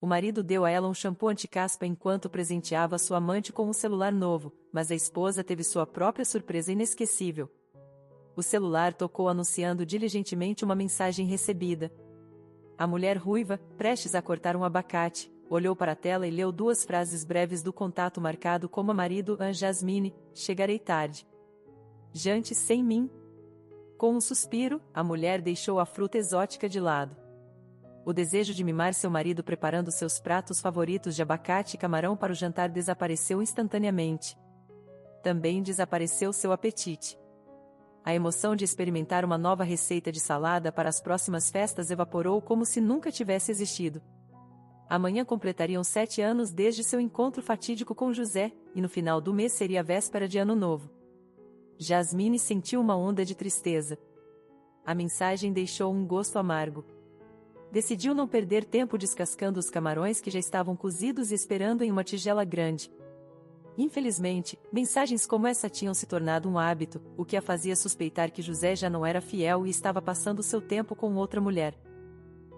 O marido deu a ela um shampoo anti-caspa enquanto presenteava sua amante com um celular novo, mas a esposa teve sua própria surpresa inesquecível. O celular tocou anunciando diligentemente uma mensagem recebida. A mulher ruiva, prestes a cortar um abacate, olhou para a tela e leu duas frases breves do contato marcado como marido: Jasmine, chegarei tarde. Jante sem mim. Com um suspiro, a mulher deixou a fruta exótica de lado. O desejo de mimar seu marido preparando seus pratos favoritos de abacate e camarão para o jantar desapareceu instantaneamente. Também desapareceu seu apetite. A emoção de experimentar uma nova receita de salada para as próximas festas evaporou como se nunca tivesse existido. Amanhã completariam 7 anos desde seu encontro fatídico com José, e no final do mês seria a véspera de Ano Novo. Jasmine sentiu uma onda de tristeza. A mensagem deixou um gosto amargo. Decidiu não perder tempo descascando os camarões que já estavam cozidos e esperando em uma tigela grande. Infelizmente, mensagens como essa tinham se tornado um hábito, o que a fazia suspeitar que José já não era fiel e estava passando seu tempo com outra mulher.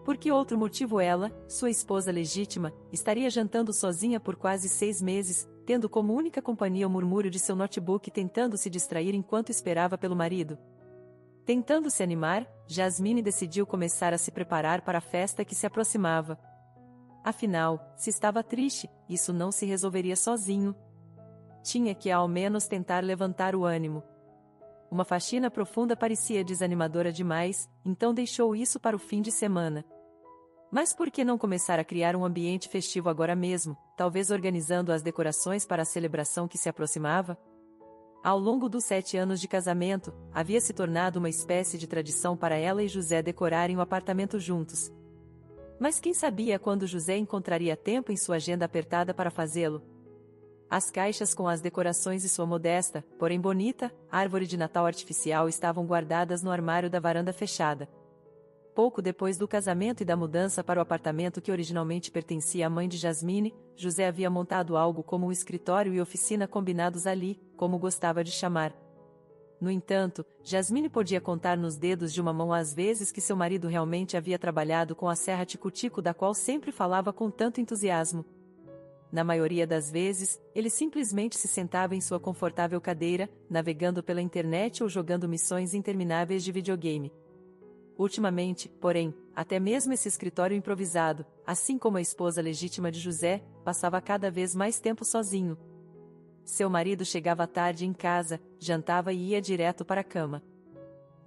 Por que outro motivo ela, sua esposa legítima, estaria jantando sozinha por quase 6 meses, tendo como única companhia o murmúrio de seu notebook tentando se distrair enquanto esperava pelo marido? Tentando se animar, Jasmine decidiu começar a se preparar para a festa que se aproximava. Afinal, se estava triste, isso não se resolveria sozinho. Tinha que ao menos tentar levantar o ânimo. Uma faxina profunda parecia desanimadora demais, então deixou isso para o fim de semana. Mas por que não começar a criar um ambiente festivo agora mesmo, talvez organizando as decorações para a celebração que se aproximava? Ao longo dos 7 anos de casamento, havia se tornado uma espécie de tradição para ela e José decorarem o apartamento juntos. Mas quem sabia quando José encontraria tempo em sua agenda apertada para fazê-lo? As caixas com as decorações e sua modesta, porém bonita, árvore de Natal artificial estavam guardadas no armário da varanda fechada. Pouco depois do casamento e da mudança para o apartamento que originalmente pertencia à mãe de Jasmine, José havia montado algo como um escritório e oficina combinados ali, como gostava de chamar. No entanto, Jasmine podia contar nos dedos de uma mão as vezes que seu marido realmente havia trabalhado com a serra tico-tico da qual sempre falava com tanto entusiasmo. Na maioria das vezes, ele simplesmente se sentava em sua confortável cadeira, navegando pela internet ou jogando missões intermináveis de videogame. Ultimamente, porém, até mesmo esse escritório improvisado, assim como a esposa legítima de José, passava cada vez mais tempo sozinho. Seu marido chegava tarde em casa, jantava e ia direto para a cama.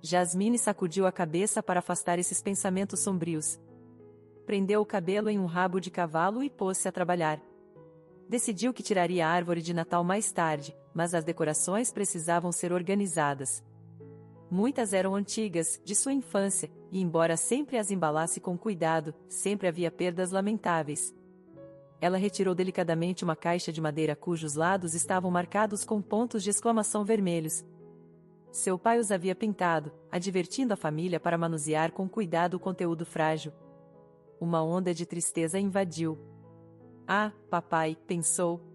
Jasmine sacudiu a cabeça para afastar esses pensamentos sombrios. Prendeu o cabelo em um rabo de cavalo e pôs-se a trabalhar. Decidiu que tiraria a árvore de Natal mais tarde, mas as decorações precisavam ser organizadas. Muitas eram antigas, de sua infância, e embora sempre as embalasse com cuidado, sempre havia perdas lamentáveis. Ela retirou delicadamente uma caixa de madeira cujos lados estavam marcados com pontos de exclamação vermelhos. Seu pai os havia pintado, advertindo a família para manusear com cuidado o conteúdo frágil. Uma onda de tristeza invadiu. Ah, papai, pensou.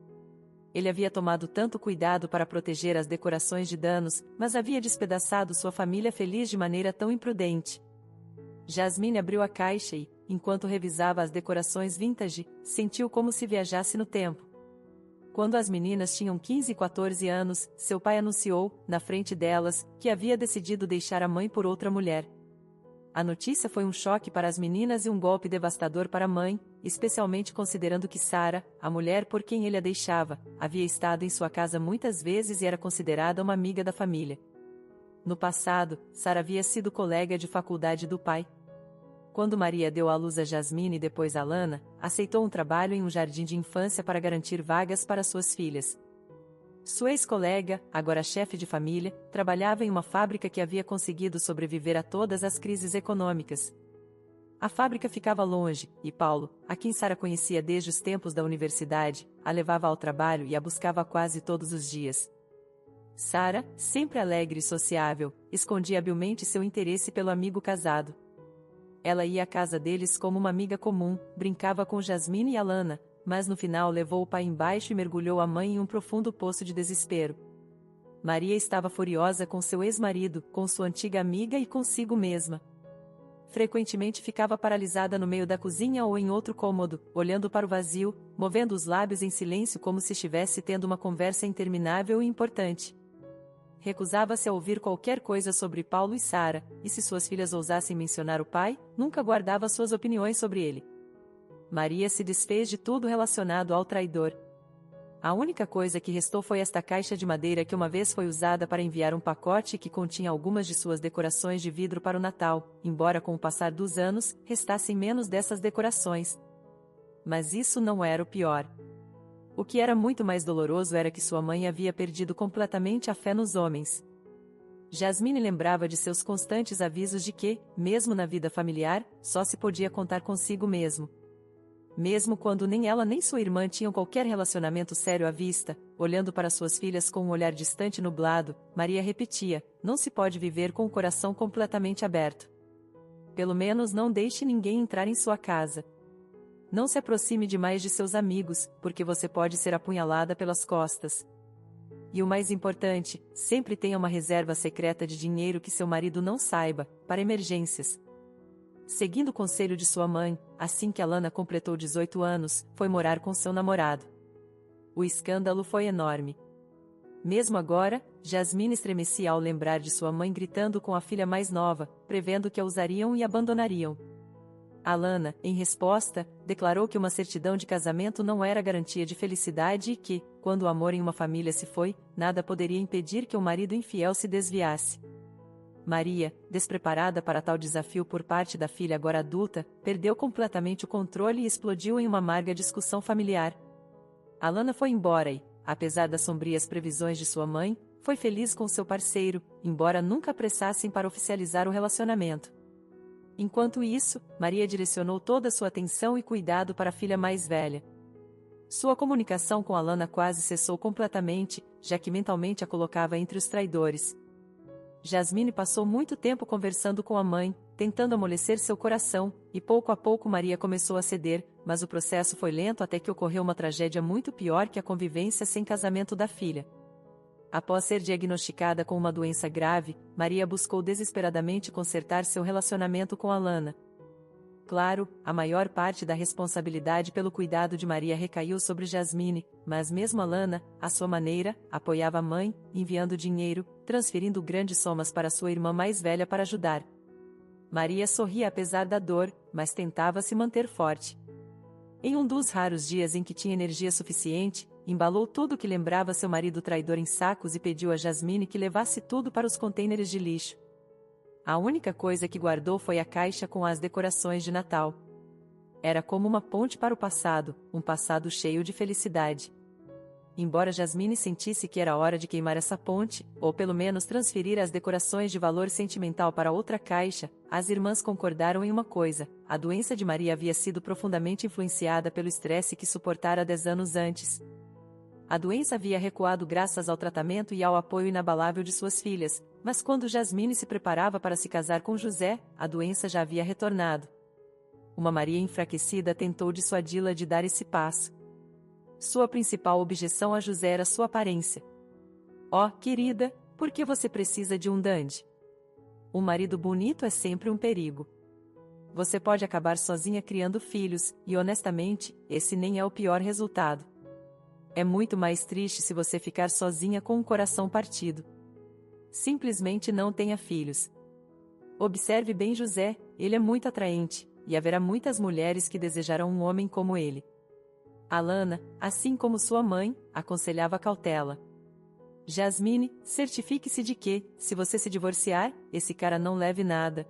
Ele havia tomado tanto cuidado para proteger as decorações de danos, mas havia despedaçado sua família feliz de maneira tão imprudente. Jasmine abriu a caixa e, enquanto revisava as decorações vintage, sentiu como se viajasse no tempo. Quando as meninas tinham 15 e 14 anos, seu pai anunciou, na frente delas, que havia decidido deixar a mãe por outra mulher. A notícia foi um choque para as meninas e um golpe devastador para a mãe, especialmente considerando que Sarah, a mulher por quem ele a deixava, havia estado em sua casa muitas vezes e era considerada uma amiga da família. No passado, Sarah havia sido colega de faculdade do pai. Quando Maria deu à luz a Jasmine e depois a Lana, aceitou um trabalho em um jardim de infância para garantir vagas para suas filhas. Sua ex-colega, agora chefe de família, trabalhava em uma fábrica que havia conseguido sobreviver a todas as crises econômicas. A fábrica ficava longe, e Paulo, a quem Sarah conhecia desde os tempos da universidade, a levava ao trabalho e a buscava quase todos os dias. Sarah, sempre alegre e sociável, escondia habilmente seu interesse pelo amigo casado. Ela ia à casa deles como uma amiga comum, brincava com Jasmine e Alana, mas no final levou o pai embaixo e mergulhou a mãe em um profundo poço de desespero. Maria estava furiosa com seu ex-marido, com sua antiga amiga e consigo mesma. frequentemente ficava paralisada no meio da cozinha ou em outro cômodo, olhando para o vazio, movendo os lábios em silêncio como se estivesse tendo uma conversa interminável e importante. Recusava-se a ouvir qualquer coisa sobre Paulo e Sara, e se suas filhas ousassem mencionar o pai, nunca guardava suas opiniões sobre ele. Maria se desfez de tudo relacionado ao traidor. A única coisa que restou foi esta caixa de madeira que uma vez foi usada para enviar um pacote que continha algumas de suas decorações de vidro para o Natal, embora com o passar dos anos, restassem menos dessas decorações. Mas isso não era o pior. O que era muito mais doloroso era que sua mãe havia perdido completamente a fé nos homens. Jasmine lembrava de seus constantes avisos de que, mesmo na vida familiar, só se podia contar consigo mesmo. Mesmo quando nem ela nem sua irmã tinham qualquer relacionamento sério à vista, olhando para suas filhas com um olhar distante e nublado, Maria repetia: não se pode viver com o coração completamente aberto. Pelo menos não deixe ninguém entrar em sua casa. Não se aproxime demais de seus amigos, porque você pode ser apunhalada pelas costas. E o mais importante, sempre tenha uma reserva secreta de dinheiro que seu marido não saiba, para emergências. Seguindo o conselho de sua mãe, assim que Alana completou 18 anos, foi morar com seu namorado. O escândalo foi enorme. Mesmo agora, Jasmine estremecia ao lembrar de sua mãe gritando com a filha mais nova, prevendo que a usariam e abandonariam. Alana, em resposta, declarou que uma certidão de casamento não era garantia de felicidade e que, quando o amor em uma família se foi, nada poderia impedir que o marido infiel se desviasse. Maria, despreparada para tal desafio por parte da filha agora adulta, perdeu completamente o controle e explodiu em uma amarga discussão familiar. Alana foi embora e, apesar das sombrias previsões de sua mãe, foi feliz com seu parceiro, embora nunca apressassem para oficializar o relacionamento. Enquanto isso, Maria direcionou toda sua atenção e cuidado para a filha mais velha. Sua comunicação com Alana quase cessou completamente, já que mentalmente a colocava entre os traidores. Jasmine passou muito tempo conversando com a mãe, tentando amolecer seu coração, e pouco a pouco Maria começou a ceder, mas o processo foi lento até que ocorreu uma tragédia muito pior que a convivência sem casamento da filha. Após ser diagnosticada com uma doença grave, Maria buscou desesperadamente consertar seu relacionamento com Alana. Claro, a maior parte da responsabilidade pelo cuidado de Maria recaiu sobre Jasmine, mas mesmo Alana, à sua maneira, apoiava a mãe, enviando dinheiro, transferindo grandes somas para sua irmã mais velha para ajudar. Maria sorria apesar da dor, mas tentava se manter forte. Em um dos raros dias em que tinha energia suficiente, embalou tudo que lembrava seu marido traidor em sacos e pediu a Jasmine que levasse tudo para os contêineres de lixo. A única coisa que guardou foi a caixa com as decorações de Natal. Era como uma ponte para o passado, um passado cheio de felicidade. Embora Jasmine sentisse que era hora de queimar essa ponte, ou pelo menos transferir as decorações de valor sentimental para outra caixa, as irmãs concordaram em uma coisa: a doença de Maria havia sido profundamente influenciada pelo estresse que suportara 10 anos antes. A doença havia recuado graças ao tratamento e ao apoio inabalável de suas filhas, mas quando Jasmine se preparava para se casar com José, a doença já havia retornado. Uma Maria enfraquecida tentou dissuadi-la de dar esse passo. Sua principal objeção a José era sua aparência. Oh, querida, por que você precisa de um dandy? Um marido bonito é sempre um perigo. Você pode acabar sozinha criando filhos, e honestamente, esse nem é o pior resultado. É muito mais triste se você ficar sozinha com um coração partido. Simplesmente não tenha filhos. Observe bem José, ele é muito atraente, e haverá muitas mulheres que desejarão um homem como ele. Alana, assim como sua mãe, aconselhava cautela. Jasmine, certifique-se de que, se você se divorciar, esse cara não leve nada.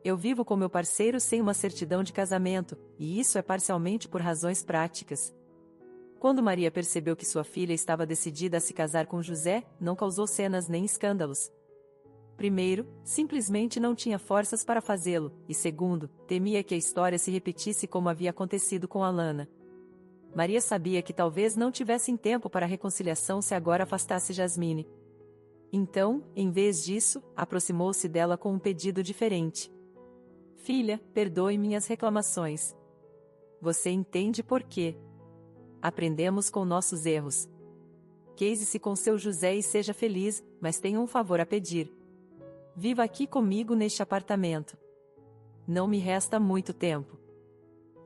Eu vivo com meu parceiro sem uma certidão de casamento, e isso é parcialmente por razões práticas. Quando Maria percebeu que sua filha estava decidida a se casar com José, não causou cenas nem escândalos. Primeiro, simplesmente não tinha forças para fazê-lo, e segundo, temia que a história se repetisse como havia acontecido com Alana. Maria sabia que talvez não tivessem tempo para a reconciliação se agora afastasse Jasmine. Então, em vez disso, aproximou-se dela com um pedido diferente. Filha, perdoe minhas reclamações. Você entende por quê? Aprendemos com nossos erros. Case-se com seu José e seja feliz, mas tenha um favor a pedir. Viva aqui comigo neste apartamento. Não me resta muito tempo.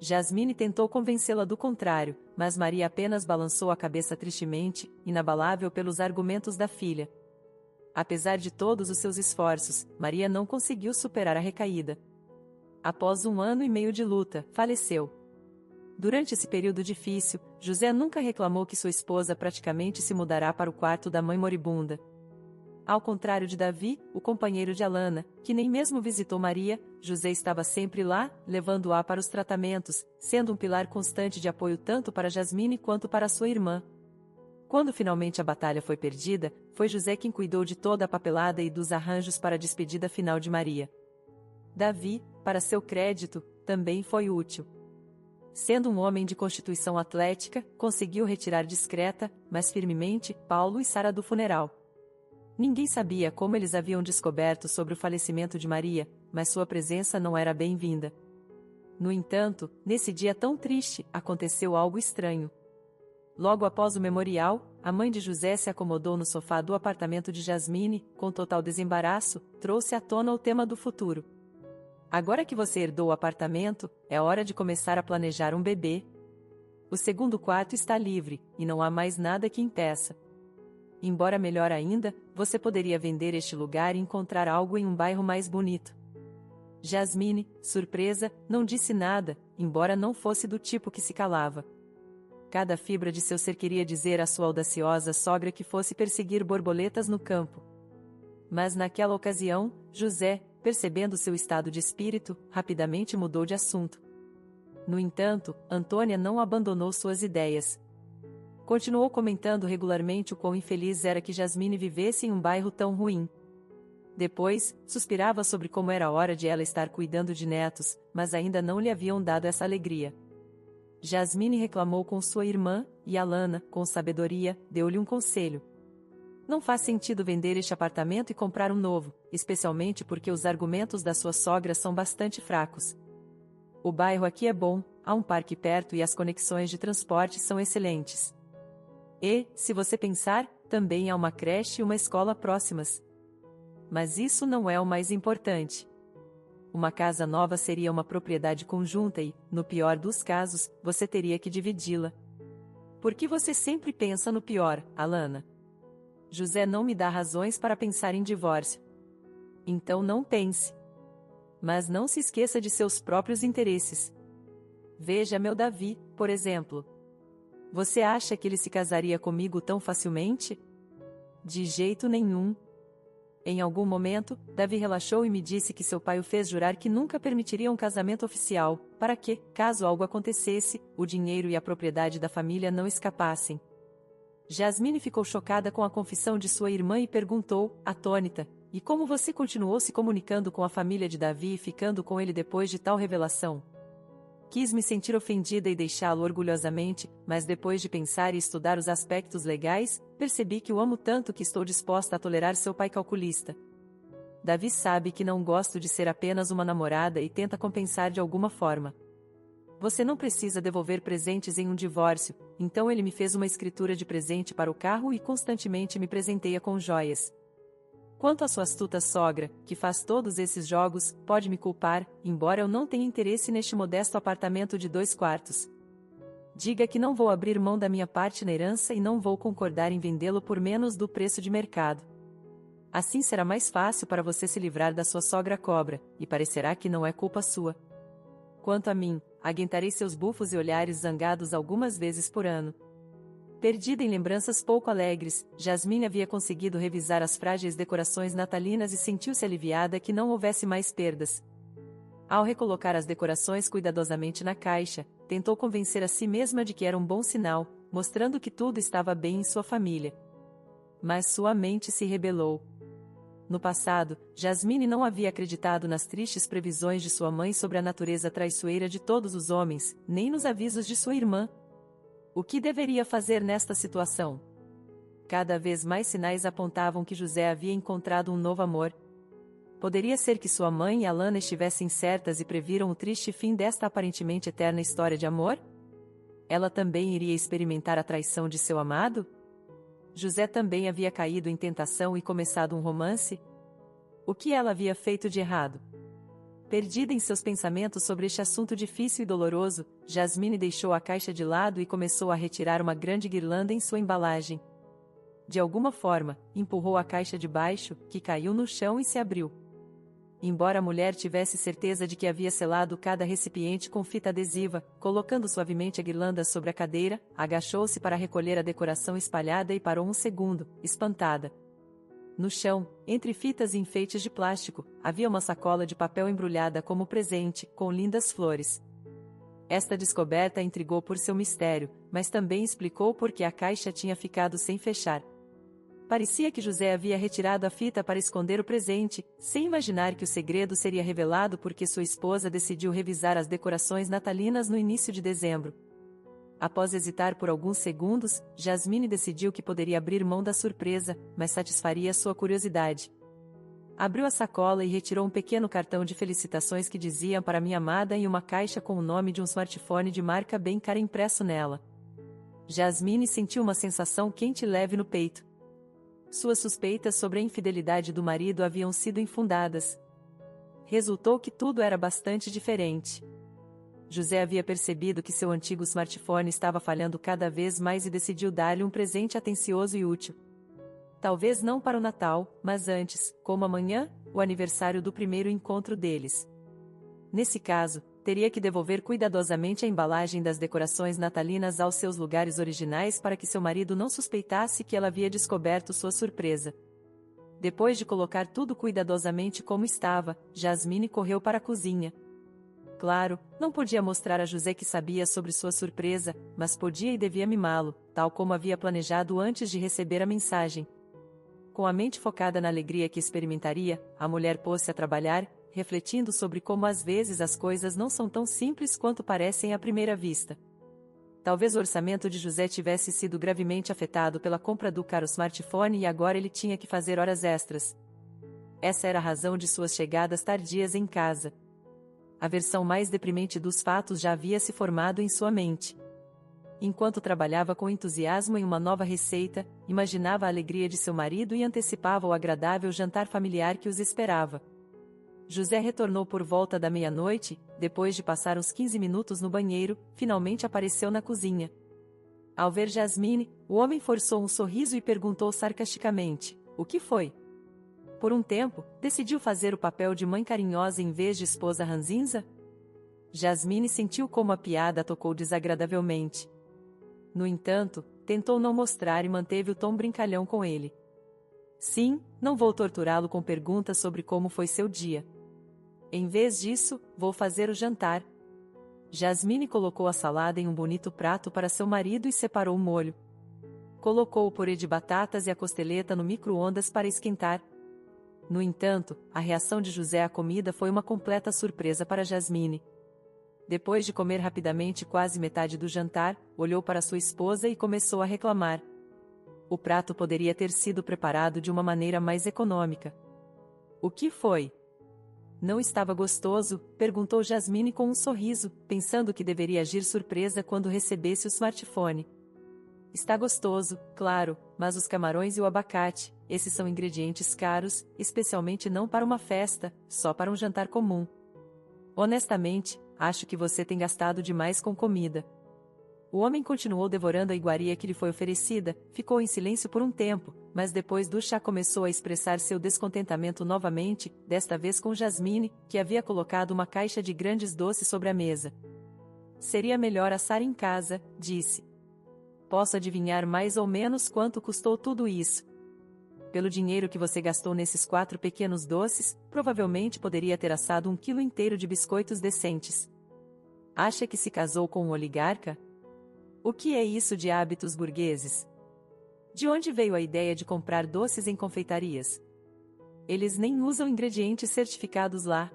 Jasmine tentou convencê-la do contrário, mas Maria apenas balançou a cabeça tristemente, inabalável pelos argumentos da filha. Apesar de todos os seus esforços, Maria não conseguiu superar a recaída. Após 1 ano e meio de luta, faleceu. Durante esse período difícil, José nunca reclamou que sua esposa praticamente se mudará para o quarto da mãe moribunda. Ao contrário de Davi, o companheiro de Alana, que nem mesmo visitou Maria, José estava sempre lá, levando-a para os tratamentos, sendo um pilar constante de apoio tanto para Jasmine quanto para sua irmã. Quando finalmente a batalha foi perdida, foi José quem cuidou de toda a papelada e dos arranjos para a despedida final de Maria. Davi, para seu crédito, também foi útil. Sendo um homem de constituição atlética, conseguiu retirar discreta, mas firmemente, Paulo e Sara do funeral. Ninguém sabia como eles haviam descoberto sobre o falecimento de Maria, mas sua presença não era bem-vinda. No entanto, nesse dia tão triste, aconteceu algo estranho. Logo após o memorial, a mãe de José se acomodou no sofá do apartamento de Jasmine, com total desembaraço, trouxe à tona o tema do futuro. Agora que você herdou o apartamento, é hora de começar a planejar um bebê. O segundo quarto está livre, e não há mais nada que impeça. Embora melhor ainda, você poderia vender este lugar e encontrar algo em um bairro mais bonito. Jasmine, surpresa, não disse nada, embora não fosse do tipo que se calava. Cada fibra de seu ser queria dizer à sua audaciosa sogra que fosse perseguir borboletas no campo. Mas naquela ocasião, José, percebendo seu estado de espírito, rapidamente mudou de assunto. No entanto, Antônia não abandonou suas ideias. Continuou comentando regularmente o quão infeliz era que Jasmine vivesse em um bairro tão ruim. Depois, suspirava sobre como era hora de ela estar cuidando de netos, mas ainda não lhe haviam dado essa alegria. Jasmine reclamou com sua irmã, e Alana, com sabedoria, deu-lhe um conselho. Não faz sentido vender este apartamento e comprar um novo, especialmente porque os argumentos da sua sogra são bastante fracos. O bairro aqui é bom, há um parque perto e as conexões de transporte são excelentes. E, se você pensar, também há uma creche e uma escola próximas. Mas isso não é o mais importante. Uma casa nova seria uma propriedade conjunta e, no pior dos casos, você teria que dividi-la. Por que você sempre pensa no pior, Alana? José não me dá razões para pensar em divórcio. Então não pense. Mas não se esqueça de seus próprios interesses. Veja meu Davi, por exemplo. Você acha que ele se casaria comigo tão facilmente? De jeito nenhum. Em algum momento, Davi relaxou e me disse que seu pai o fez jurar que nunca permitiria um casamento oficial, para que, caso algo acontecesse, o dinheiro e a propriedade da família não escapassem. Jasmine ficou chocada com a confissão de sua irmã e perguntou, atônita, e como você continuou se comunicando com a família de Davi e ficando com ele depois de tal revelação? Quis me sentir ofendida e deixá-lo orgulhosamente, mas depois de pensar e estudar os aspectos legais, percebi que o amo tanto que estou disposta a tolerar seu pai calculista. Davi sabe que não gosto de ser apenas uma namorada e tenta compensar de alguma forma. Você não precisa devolver presentes em um divórcio, então ele me fez uma escritura de presente para o carro e constantemente me presenteia com joias. Quanto à sua astuta sogra, que faz todos esses jogos, pode me culpar, embora eu não tenha interesse neste modesto apartamento de 2 quartos. Diga que não vou abrir mão da minha parte na herança e não vou concordar em vendê-lo por menos do preço de mercado. Assim será mais fácil para você se livrar da sua sogra cobra, e parecerá que não é culpa sua. Quanto a mim, aguentarei seus bufos e olhares zangados algumas vezes por ano. Perdida em lembranças pouco alegres, Jasmine havia conseguido revisar as frágeis decorações natalinas e sentiu-se aliviada que não houvesse mais perdas. Ao recolocar as decorações cuidadosamente na caixa, tentou convencer a si mesma de que era um bom sinal, mostrando que tudo estava bem em sua família. Mas sua mente se rebelou. No passado, Jasmine não havia acreditado nas tristes previsões de sua mãe sobre a natureza traiçoeira de todos os homens, nem nos avisos de sua irmã. O que deveria fazer nesta situação? Cada vez mais sinais apontavam que José havia encontrado um novo amor. Poderia ser que sua mãe e Alana estivessem certas e previram o triste fim desta aparentemente eterna história de amor? Ela também iria experimentar a traição de seu amado? José também havia caído em tentação e começado um romance? O que ela havia feito de errado? Perdida em seus pensamentos sobre este assunto difícil e doloroso, Jasmine deixou a caixa de lado e começou a retirar uma grande guirlanda em sua embalagem. De alguma forma, empurrou a caixa de baixo, que caiu no chão e se abriu. Embora a mulher tivesse certeza de que havia selado cada recipiente com fita adesiva, colocando suavemente a guirlanda sobre a cadeira, agachou-se para recolher a decoração espalhada e parou um segundo, espantada. No chão, entre fitas e enfeites de plástico, havia uma sacola de papel embrulhada como presente, com lindas flores. Esta descoberta a intrigou por seu mistério, mas também explicou por que a caixa tinha ficado sem fechar. Parecia que José havia retirado a fita para esconder o presente, sem imaginar que o segredo seria revelado porque sua esposa decidiu revisar as decorações natalinas no início de dezembro. Após hesitar por alguns segundos, Jasmine decidiu que poderia abrir mão da surpresa, mas satisfaria sua curiosidade. Abriu a sacola e retirou um pequeno cartão de felicitações que dizia "Para minha amada" e uma caixa com o nome de um smartphone de marca bem cara impresso nela. Jasmine sentiu uma sensação quente e leve no peito. Suas suspeitas sobre a infidelidade do marido haviam sido infundadas. Resultou que tudo era bastante diferente. José havia percebido que seu antigo smartphone estava falhando cada vez mais e decidiu dar-lhe um presente atencioso e útil. Talvez não para o Natal, mas antes, como amanhã, o aniversário do primeiro encontro deles. Nesse caso, teria que devolver cuidadosamente a embalagem das decorações natalinas aos seus lugares originais para que seu marido não suspeitasse que ela havia descoberto sua surpresa. Depois de colocar tudo cuidadosamente como estava, Jasmine correu para a cozinha. Claro, não podia mostrar a José que sabia sobre sua surpresa, mas podia e devia mimá-lo, tal como havia planejado antes de receber a mensagem. Com a mente focada na alegria que experimentaria, a mulher pôs-se a trabalhar, refletindo sobre como às vezes as coisas não são tão simples quanto parecem à primeira vista. Talvez o orçamento de José tivesse sido gravemente afetado pela compra do caro smartphone e agora ele tinha que fazer horas extras. Essa era a razão de suas chegadas tardias em casa. A versão mais deprimente dos fatos já havia se formado em sua mente. Enquanto trabalhava com entusiasmo em uma nova receita, imaginava a alegria de seu marido e antecipava o agradável jantar familiar que os esperava. José retornou por volta da meia-noite, depois de passar uns 15 minutos no banheiro, finalmente apareceu na cozinha. Ao ver Jasmine, o homem forçou um sorriso e perguntou sarcasticamente: "O que foi?" Por um tempo, decidiu fazer o papel de mãe carinhosa em vez de esposa ranzinza? Jasmine sentiu como a piada a tocou desagradavelmente. No entanto, tentou não mostrar e manteve o tom brincalhão com ele. Sim, não vou torturá-lo com perguntas sobre como foi seu dia. Em vez disso, vou fazer o jantar. Jasmine colocou a salada em um bonito prato para seu marido e separou o molho. Colocou o purê de batatas e a costeleta no micro-ondas para esquentar. No entanto, a reação de José à comida foi uma completa surpresa para Jasmine. Depois de comer rapidamente quase metade do jantar, olhou para sua esposa e começou a reclamar. O prato poderia ter sido preparado de uma maneira mais econômica. "O que foi?" "Não estava gostoso?" perguntou Jasmine com um sorriso, pensando que deveria agir surpresa quando recebesse o smartphone. "Está gostoso, claro, mas os camarões e o abacate, esses são ingredientes caros, especialmente não para uma festa, só para um jantar comum. Honestamente, acho que você tem gastado demais com comida." O homem continuou devorando a iguaria que lhe foi oferecida, ficou em silêncio por um tempo, mas depois do chá começou a expressar seu descontentamento novamente, desta vez com Jasmine, que havia colocado uma caixa de grandes doces sobre a mesa. "Seria melhor assar em casa", disse. "Posso adivinhar mais ou menos quanto custou tudo isso?" "Pelo dinheiro que você gastou nesses 4 pequenos doces, provavelmente poderia ter assado 1 quilo inteiro de biscoitos decentes." "Acha que se casou com um oligarca? O que é isso de hábitos burgueses? De onde veio a ideia de comprar doces em confeitarias? Eles nem usam ingredientes certificados lá.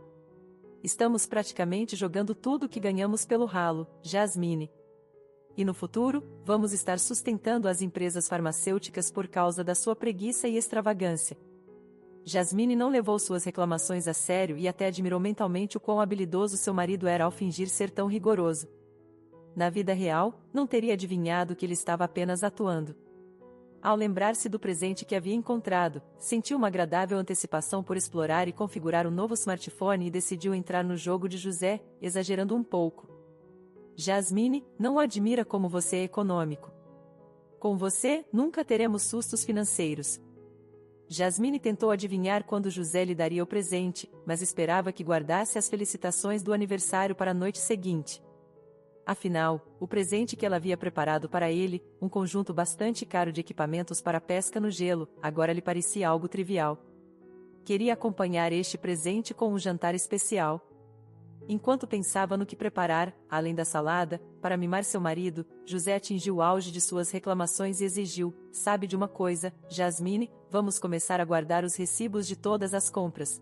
Estamos praticamente jogando tudo o que ganhamos pelo ralo, Jasmine. E no futuro, vamos estar sustentando as empresas farmacêuticas por causa da sua preguiça e extravagância." Jasmine não levou suas reclamações a sério e até admirou mentalmente o quão habilidoso seu marido era ao fingir ser tão rigoroso. Na vida real, não teria adivinhado que ele estava apenas atuando. Ao lembrar-se do presente que havia encontrado, sentiu uma agradável antecipação por explorar e configurar o novo smartphone e decidiu entrar no jogo de José, exagerando um pouco. Jasmine, não o admira como você é econômico. Com você, nunca teremos sustos financeiros. Jasmine tentou adivinhar quando José lhe daria o presente, mas esperava que guardasse as felicitações do aniversário para a noite seguinte. Afinal, o presente que ela havia preparado para ele, um conjunto bastante caro de equipamentos para pesca no gelo, agora lhe parecia algo trivial. Queria acompanhar este presente com um jantar especial. Enquanto pensava no que preparar, além da salada, para mimar seu marido, José atingiu o auge de suas reclamações e exigiu: sabe de uma coisa, Jasmine, vamos começar a guardar os recibos de todas as compras.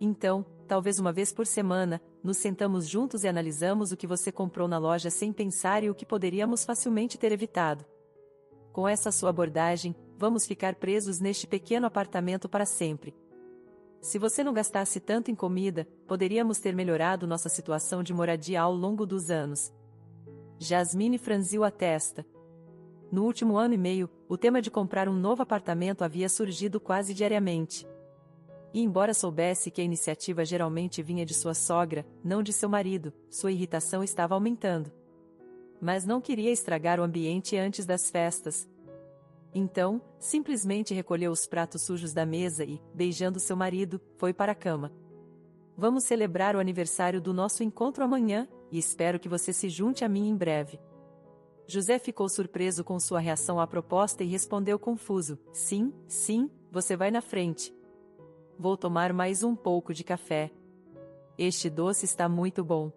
Então, talvez uma vez por semana, nos sentamos juntos e analisamos o que você comprou na loja sem pensar e o que poderíamos facilmente ter evitado. Com essa sua abordagem, vamos ficar presos neste pequeno apartamento para sempre. Se você não gastasse tanto em comida, poderíamos ter melhorado nossa situação de moradia ao longo dos anos. Jasmine franziu a testa. No último ano e meio, o tema de comprar um novo apartamento havia surgido quase diariamente. E embora soubesse que a iniciativa geralmente vinha de sua sogra, não de seu marido, sua irritação estava aumentando. Mas não queria estragar o ambiente antes das festas. Então, simplesmente recolheu os pratos sujos da mesa e, beijando seu marido, foi para a cama. Vamos celebrar o aniversário do nosso encontro amanhã, e espero que você se junte a mim em breve. José ficou surpreso com sua reação à proposta e respondeu confuso: sim, sim, você vai na frente. Vou tomar mais um pouco de café. Este doce está muito bom.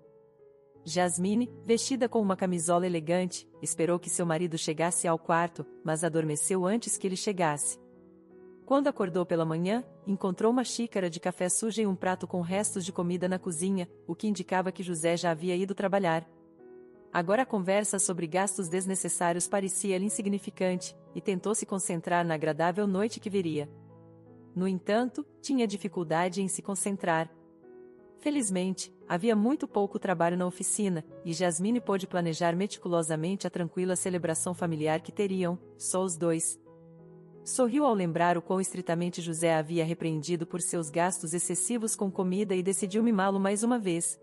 Jasmine, vestida com uma camisola elegante, esperou que seu marido chegasse ao quarto, mas adormeceu antes que ele chegasse. Quando acordou pela manhã, encontrou uma xícara de café suja e um prato com restos de comida na cozinha, o que indicava que José já havia ido trabalhar. Agora a conversa sobre gastos desnecessários parecia-lhe insignificante, e tentou se concentrar na agradável noite que viria. No entanto, tinha dificuldade em se concentrar. Felizmente, havia muito pouco trabalho na oficina, e Jasmine pôde planejar meticulosamente a tranquila celebração familiar que teriam, só os dois. Sorriu ao lembrar o quão estritamente José a havia repreendido por seus gastos excessivos com comida e decidiu mimá-lo mais uma vez.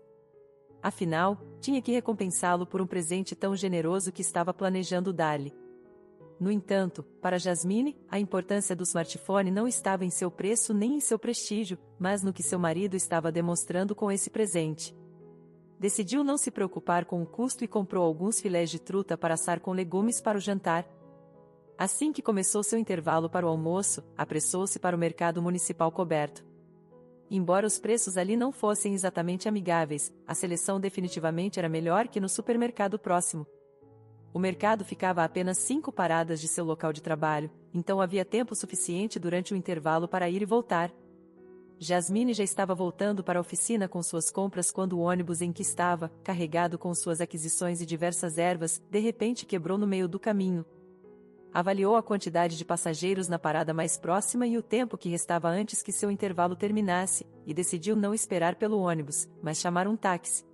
Afinal, tinha que recompensá-lo por um presente tão generoso que estava planejando dar-lhe. No entanto, para Jasmine, a importância do smartphone não estava em seu preço nem em seu prestígio, mas no que seu marido estava demonstrando com esse presente. Decidiu não se preocupar com o custo e comprou alguns filés de truta para assar com legumes para o jantar. Assim que começou seu intervalo para o almoço, apressou-se para o mercado municipal coberto. Embora os preços ali não fossem exatamente amigáveis, a seleção definitivamente era melhor que no supermercado próximo. O mercado ficava a apenas 5 paradas de seu local de trabalho, então havia tempo suficiente durante o intervalo para ir e voltar. Jasmine já estava voltando para a oficina com suas compras quando o ônibus em que estava, carregado com suas aquisições e diversas ervas, de repente quebrou no meio do caminho. Avaliou a quantidade de passageiros na parada mais próxima e o tempo que restava antes que seu intervalo terminasse, e decidiu não esperar pelo ônibus, mas chamar um táxi.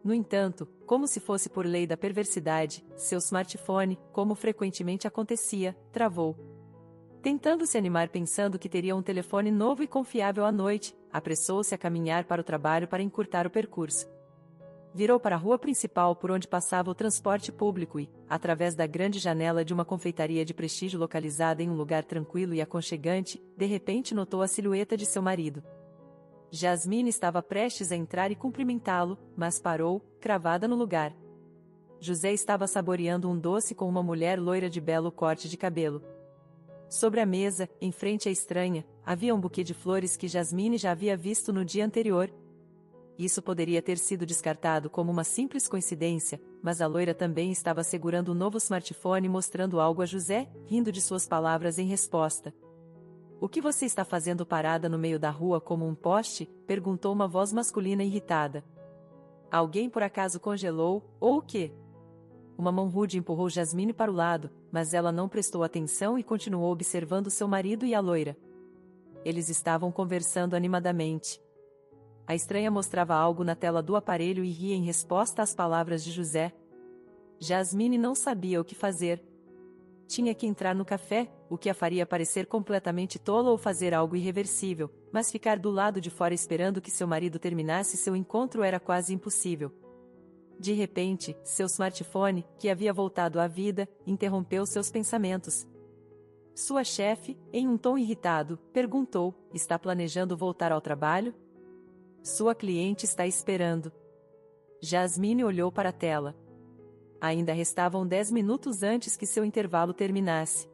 No entanto, como se fosse por lei da perversidade, seu smartphone, como frequentemente acontecia, travou. Tentando se animar pensando que teria um telefone novo e confiável à noite, apressou-se a caminhar para o trabalho para encurtar o percurso. Virou para a rua principal por onde passava o transporte público e, através da grande janela de uma confeitaria de prestígio localizada em um lugar tranquilo e aconchegante, de repente notou a silhueta de seu marido. Jasmine estava prestes a entrar e cumprimentá-lo, mas parou, cravada no lugar. José estava saboreando um doce com uma mulher loira de belo corte de cabelo. Sobre a mesa, em frente à estranha, havia um buquê de flores que Jasmine já havia visto no dia anterior. Isso poderia ter sido descartado como uma simples coincidência, mas a loira também estava segurando o novo smartphone mostrando algo a José, rindo de suas palavras em resposta. "O que você está fazendo parada no meio da rua como um poste?" perguntou uma voz masculina irritada. "Alguém por acaso congelou, ou o quê?" Uma mão rude empurrou Jasmine para o lado, mas ela não prestou atenção e continuou observando seu marido e a loira. Eles estavam conversando animadamente. A estranha mostrava algo na tela do aparelho e ria em resposta às palavras de José. Jasmine não sabia o que fazer. tinha que entrar no café, o que a faria parecer completamente tola ou fazer algo irreversível, mas ficar do lado de fora esperando que seu marido terminasse seu encontro era quase impossível. De repente, seu smartphone, que havia voltado à vida, interrompeu seus pensamentos. Sua chefe, em um tom irritado, perguntou: está planejando voltar ao trabalho? Sua cliente está esperando. Jasmine olhou para a tela. Ainda restavam 10 minutos antes que seu intervalo terminasse.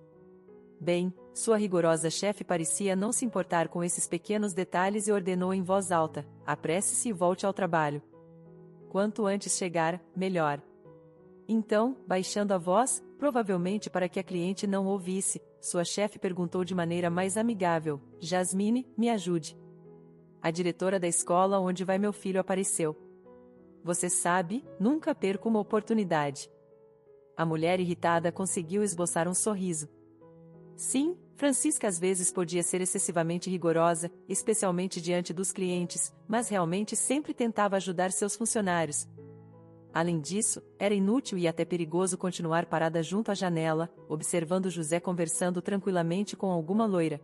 Bem, sua rigorosa chefe parecia não se importar com esses pequenos detalhes e ordenou em voz alta: apresse-se e volte ao trabalho. Quanto antes chegar, melhor. Então, baixando a voz, provavelmente para que a cliente não ouvisse, sua chefe perguntou de maneira mais amigável: Jasmine, me ajude. A diretora da escola onde vai meu filho apareceu. Você sabe, nunca perco uma oportunidade. A mulher irritada conseguiu esboçar um sorriso. Sim, Francisca às vezes podia ser excessivamente rigorosa, especialmente diante dos clientes, mas realmente sempre tentava ajudar seus funcionários. Além disso, era inútil e até perigoso continuar parada junto à janela, observando José conversando tranquilamente com alguma loira.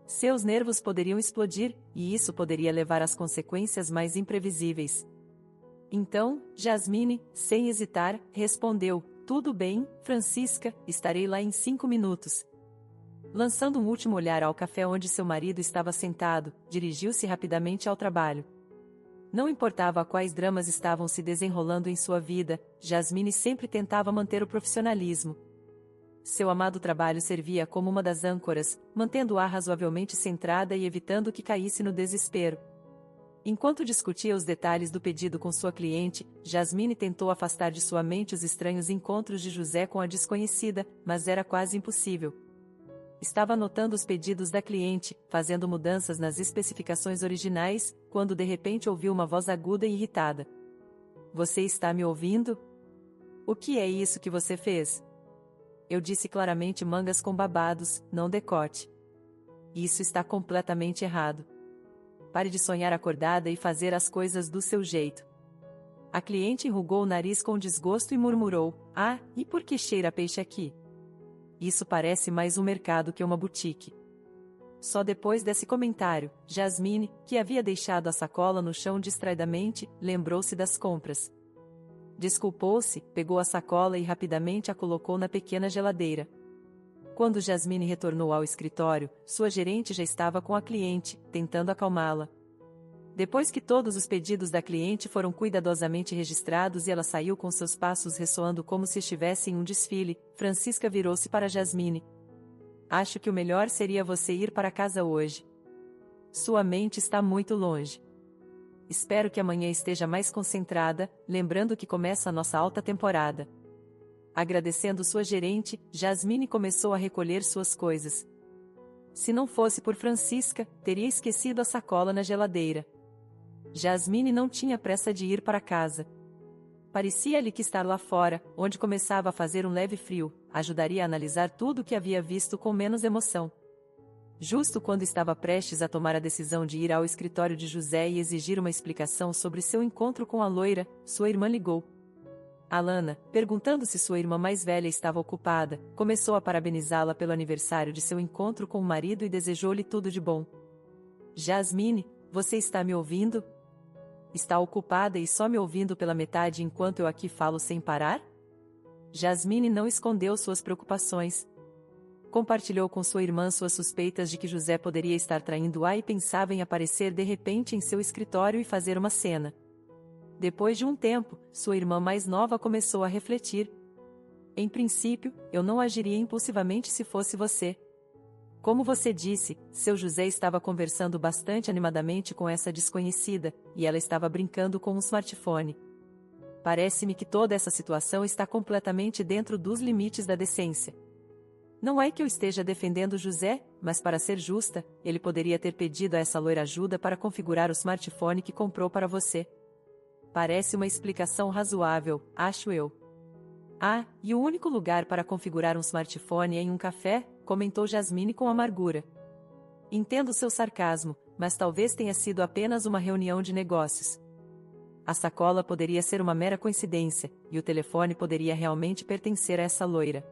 Seus nervos poderiam explodir, e isso poderia levar às consequências mais imprevisíveis. Então, Jasmine, sem hesitar, respondeu: tudo bem, Francisca, estarei lá em 5 minutos. Lançando um último olhar ao café onde seu marido estava sentado, dirigiu-se rapidamente ao trabalho. Não importava quais dramas estavam se desenrolando em sua vida, Jasmine sempre tentava manter o profissionalismo. Seu amado trabalho servia como uma das âncoras, mantendo-a razoavelmente centrada e evitando que caísse no desespero. Enquanto discutia os detalhes do pedido com sua cliente, Jasmine tentou afastar de sua mente os estranhos encontros de José com a desconhecida, mas era quase impossível. Estava anotando os pedidos da cliente, fazendo mudanças nas especificações originais, quando de repente ouviu uma voz aguda e irritada. Você está me ouvindo? O que é isso que você fez? Eu disse claramente mangas com babados, não decote. Isso está completamente errado. Pare de sonhar acordada e fazer as coisas do seu jeito. A cliente enrugou o nariz com desgosto e murmurou: ah, e por que cheira peixe aqui? Isso parece mais um mercado que uma boutique. Só depois desse comentário, Jasmine, que havia deixado a sacola no chão distraidamente, lembrou-se das compras. Desculpou-se, pegou a sacola e rapidamente a colocou na pequena geladeira. Quando Jasmine retornou ao escritório, sua gerente já estava com a cliente, tentando acalmá-la. Depois que todos os pedidos da cliente foram cuidadosamente registrados e ela saiu com seus passos ressoando como se estivesse em um desfile, Francisca virou-se para Jasmine. Acho que o melhor seria você ir para casa hoje. Sua mente está muito longe. Espero que amanhã esteja mais concentrada, lembrando que começa a nossa alta temporada. Agradecendo sua gerente, Jasmine começou a recolher suas coisas. Se não fosse por Francisca, teria esquecido a sacola na geladeira. Jasmine não tinha pressa de ir para casa. Parecia-lhe que estar lá fora, onde começava a fazer um leve frio, ajudaria a analisar tudo o que havia visto com menos emoção. Justo quando estava prestes a tomar a decisão de ir ao escritório de José e exigir uma explicação sobre seu encontro com a loira, sua irmã ligou. Alana, perguntando se sua irmã mais velha estava ocupada, começou a parabenizá-la pelo aniversário de seu encontro com o marido e desejou-lhe tudo de bom. Jasmine, você está me ouvindo? Está ocupada e só me ouvindo pela metade enquanto eu aqui falo sem parar? Jasmine não escondeu suas preocupações. Compartilhou com sua irmã suas suspeitas de que José poderia estar traindo-a e pensava em aparecer de repente em seu escritório e fazer uma cena. Depois de um tempo, sua irmã mais nova começou a refletir. Em princípio, eu não agiria impulsivamente se fosse você. Como você disse, seu José estava conversando bastante animadamente com essa desconhecida, e ela estava brincando com um smartphone. Parece-me que toda essa situação está completamente dentro dos limites da decência. Não é que eu esteja defendendo José, mas para ser justa, ele poderia ter pedido a essa loira ajuda para configurar o smartphone que comprou para você. Parece uma explicação razoável, acho eu. Ah, e o único lugar para configurar um smartphone é em um café, comentou Jasmine com amargura. Entendo seu sarcasmo, mas talvez tenha sido apenas uma reunião de negócios. A sacola poderia ser uma mera coincidência, e o telefone poderia realmente pertencer a essa loira.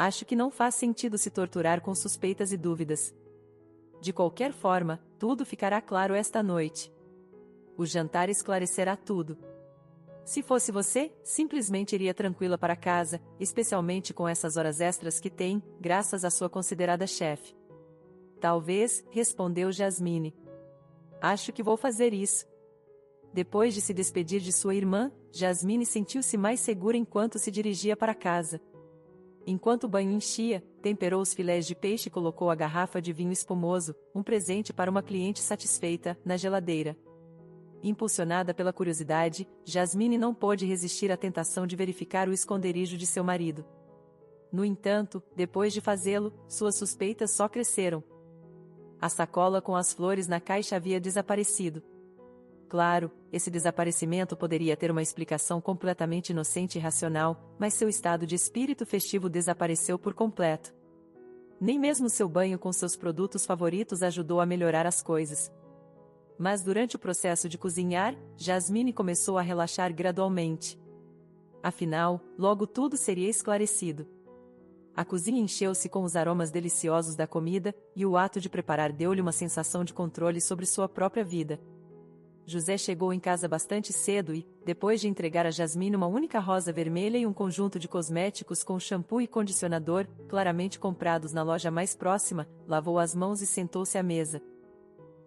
Acho que não faz sentido se torturar com suspeitas e dúvidas. De qualquer forma, tudo ficará claro esta noite. O jantar esclarecerá tudo. Se fosse você, simplesmente iria tranquila para casa, especialmente com essas horas extras que tem, graças à sua considerada chefe. Talvez, respondeu Jasmine. Acho que vou fazer isso. Depois de se despedir de sua irmã, Jasmine sentiu-se mais segura enquanto se dirigia para casa. Enquanto o banho enchia, temperou os filés de peixe e colocou a garrafa de vinho espumoso, um presente para uma cliente satisfeita, na geladeira. Impulsionada pela curiosidade, Jasmine não pôde resistir à tentação de verificar o esconderijo de seu marido. No entanto, depois de fazê-lo, suas suspeitas só cresceram. A sacola com as flores na caixa havia desaparecido. Claro, esse desaparecimento poderia ter uma explicação completamente inocente e racional, mas seu estado de espírito festivo desapareceu por completo. Nem mesmo seu banho com seus produtos favoritos ajudou a melhorar as coisas. Mas durante o processo de cozinhar, Jasmine começou a relaxar gradualmente. Afinal, logo tudo seria esclarecido. A cozinha encheu-se com os aromas deliciosos da comida, e o ato de preparar deu-lhe uma sensação de controle sobre sua própria vida. José chegou em casa bastante cedo e, depois de entregar a Jasmine uma única rosa vermelha e um conjunto de cosméticos com shampoo e condicionador, claramente comprados na loja mais próxima, lavou as mãos e sentou-se à mesa.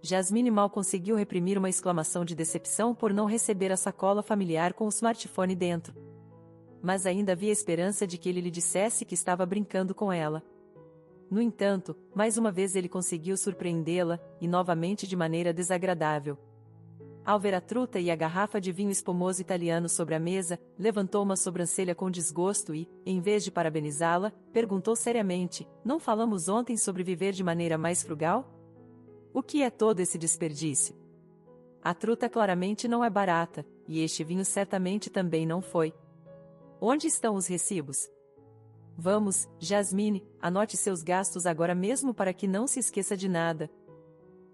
Jasmine mal conseguiu reprimir uma exclamação de decepção por não receber a sacola familiar com o smartphone dentro. Mas ainda havia esperança de que ele lhe dissesse que estava brincando com ela. No entanto, mais uma vez ele conseguiu surpreendê-la, e novamente de maneira desagradável. Ao ver a truta e a garrafa de vinho espumoso italiano sobre a mesa, levantou uma sobrancelha com desgosto e, em vez de parabenizá-la, perguntou seriamente: "Não falamos ontem sobre viver de maneira mais frugal? O que é todo esse desperdício? A truta claramente não é barata, e este vinho certamente também não foi. Onde estão os recibos? Vamos, Jasmine, anote seus gastos agora mesmo para que não se esqueça de nada.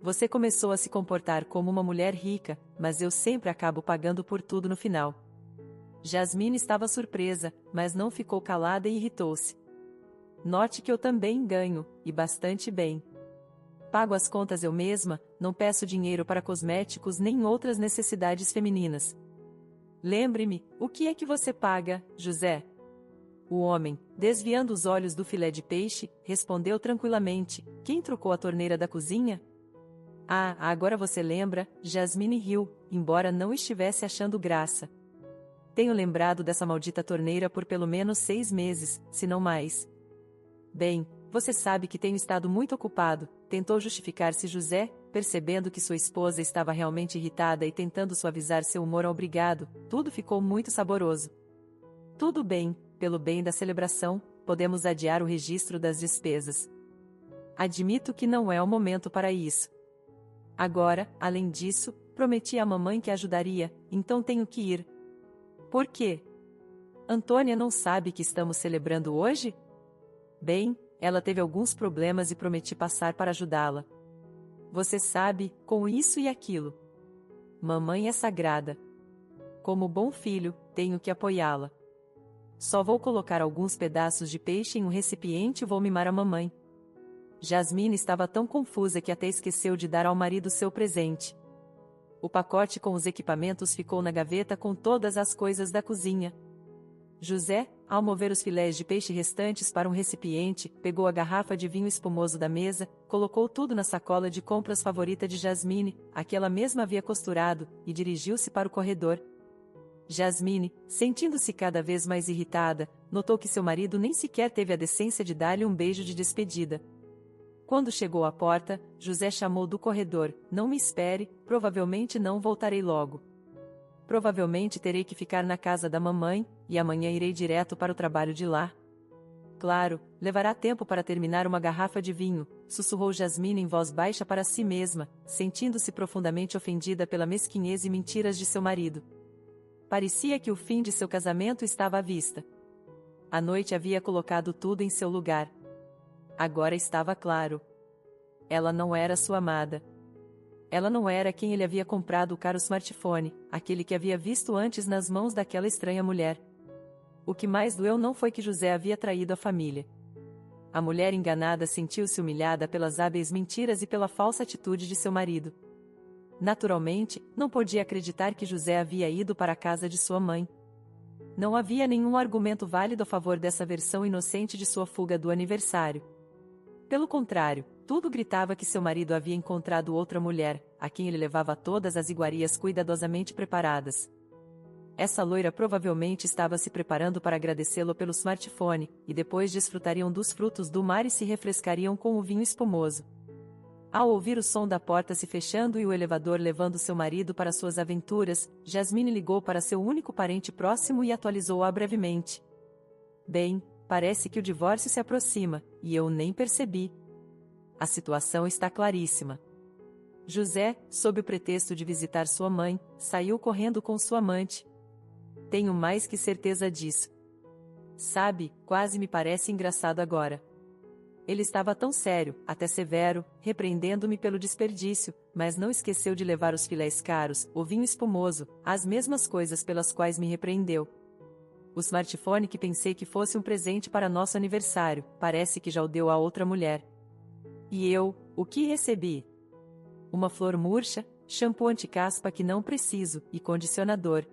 Você começou a se comportar como uma mulher rica, mas eu sempre acabo pagando por tudo no final." Jasmine estava surpresa, mas não ficou calada e irritou-se. "Note que eu também ganho, e bastante bem. Pago as contas eu mesma, não peço dinheiro para cosméticos nem outras necessidades femininas." "Lembre-me, o que é que você paga, José?" O homem, desviando os olhos do filé de peixe, respondeu tranquilamente: "Quem trocou a torneira da cozinha?" "Ah, agora você lembra", Jasmine riu, embora não estivesse achando graça. "Tenho lembrado dessa maldita torneira por pelo menos 6 meses, se não mais." "Bem, você sabe que tenho estado muito ocupado", tentou justificar-se José, percebendo que sua esposa estava realmente irritada e tentando suavizar seu humor ao obrigado. Tudo ficou muito saboroso. "Tudo bem, pelo bem da celebração, podemos adiar o registro das despesas. Admito que não é o momento para isso. Agora, além disso, prometi à mamãe que ajudaria, então tenho que ir." "Por quê? Antônia não sabe que estamos celebrando hoje?" "Bem, ela teve alguns problemas e prometi passar para ajudá-la. Você sabe, com isso e aquilo. Mamãe é sagrada. Como bom filho, tenho que apoiá-la. Só vou colocar alguns pedaços de peixe em um recipiente e vou mimar a mamãe." Jasmine estava tão confusa que até esqueceu de dar ao marido seu presente. O pacote com os equipamentos ficou na gaveta com todas as coisas da cozinha. José, ao mover os filés de peixe restantes para um recipiente, pegou a garrafa de vinho espumoso da mesa, colocou tudo na sacola de compras favorita de Jasmine, a que ela mesma havia costurado, e dirigiu-se para o corredor. Jasmine, sentindo-se cada vez mais irritada, notou que seu marido nem sequer teve a decência de dar-lhe um beijo de despedida. Quando chegou à porta, José chamou do corredor: "Não me espere, provavelmente não voltarei logo. Provavelmente terei que ficar na casa da mamãe, e amanhã irei direto para o trabalho de lá." "Claro, levará tempo para terminar uma garrafa de vinho", sussurrou Jasmine em voz baixa para si mesma, sentindo-se profundamente ofendida pela mesquinhez e mentiras de seu marido. Parecia que o fim de seu casamento estava à vista. A noite havia colocado tudo em seu lugar. Agora estava claro. Ela não era sua amada. Ela não era quem ele havia comprado o caro smartphone, aquele que havia visto antes nas mãos daquela estranha mulher. O que mais doeu não foi que José havia traído a família. A mulher enganada sentiu-se humilhada pelas hábeis mentiras e pela falsa atitude de seu marido. Naturalmente, não podia acreditar que José havia ido para a casa de sua mãe. Não havia nenhum argumento válido a favor dessa versão inocente de sua fuga do aniversário. Pelo contrário, tudo gritava que seu marido havia encontrado outra mulher, a quem ele levava todas as iguarias cuidadosamente preparadas. Essa loira provavelmente estava se preparando para agradecê-lo pelo smartphone, e depois desfrutariam dos frutos do mar e se refrescariam com o vinho espumoso. Ao ouvir o som da porta se fechando e o elevador levando seu marido para suas aventuras, Jasmine ligou para seu único parente próximo e atualizou-a brevemente. Bem, parece que o divórcio se aproxima, e eu nem percebi. A situação está claríssima. José, sob o pretexto de visitar sua mãe, saiu correndo com sua amante. Tenho mais que certeza disso. Sabe, quase me parece engraçado agora. Ele estava tão sério, até severo, repreendendo-me pelo desperdício, mas não esqueceu de levar os filés caros, o vinho espumoso, as mesmas coisas pelas quais me repreendeu. O smartphone que pensei que fosse um presente para nosso aniversário, parece que já o deu a outra mulher. E eu, o que recebi? Uma flor murcha, shampoo anti-caspa que não preciso, e condicionador.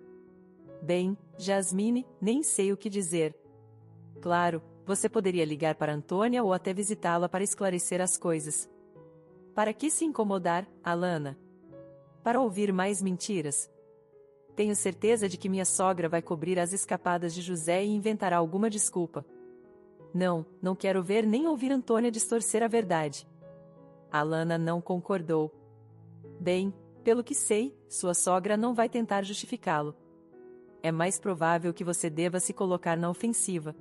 Bem, Jasmine, nem sei o que dizer. Claro, você poderia ligar para Antônia ou até visitá-la para esclarecer as coisas. Para que se incomodar, Alana? Para ouvir mais mentiras? Tenho certeza de que minha sogra vai cobrir as escapadas de José e inventará alguma desculpa. Não quero ver nem ouvir Antônia distorcer a verdade. Alana não concordou. Bem, pelo que sei, sua sogra não vai tentar justificá-lo. É mais provável que você deva se colocar na ofensiva.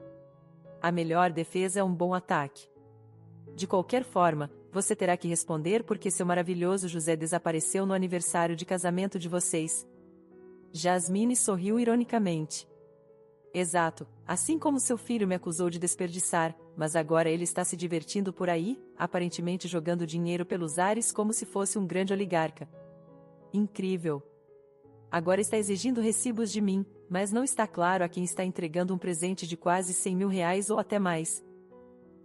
A melhor defesa é um bom ataque. De qualquer forma, você terá que responder porque seu maravilhoso José desapareceu no aniversário de casamento de vocês. Jasmine sorriu ironicamente. Exato, assim como seu filho me acusou de desperdiçar, mas agora ele está se divertindo por aí, aparentemente jogando dinheiro pelos ares como se fosse um grande oligarca. Incrível. Agora está exigindo recibos de mim, mas não está claro a quem está entregando um presente de quase 100 mil reais ou até mais.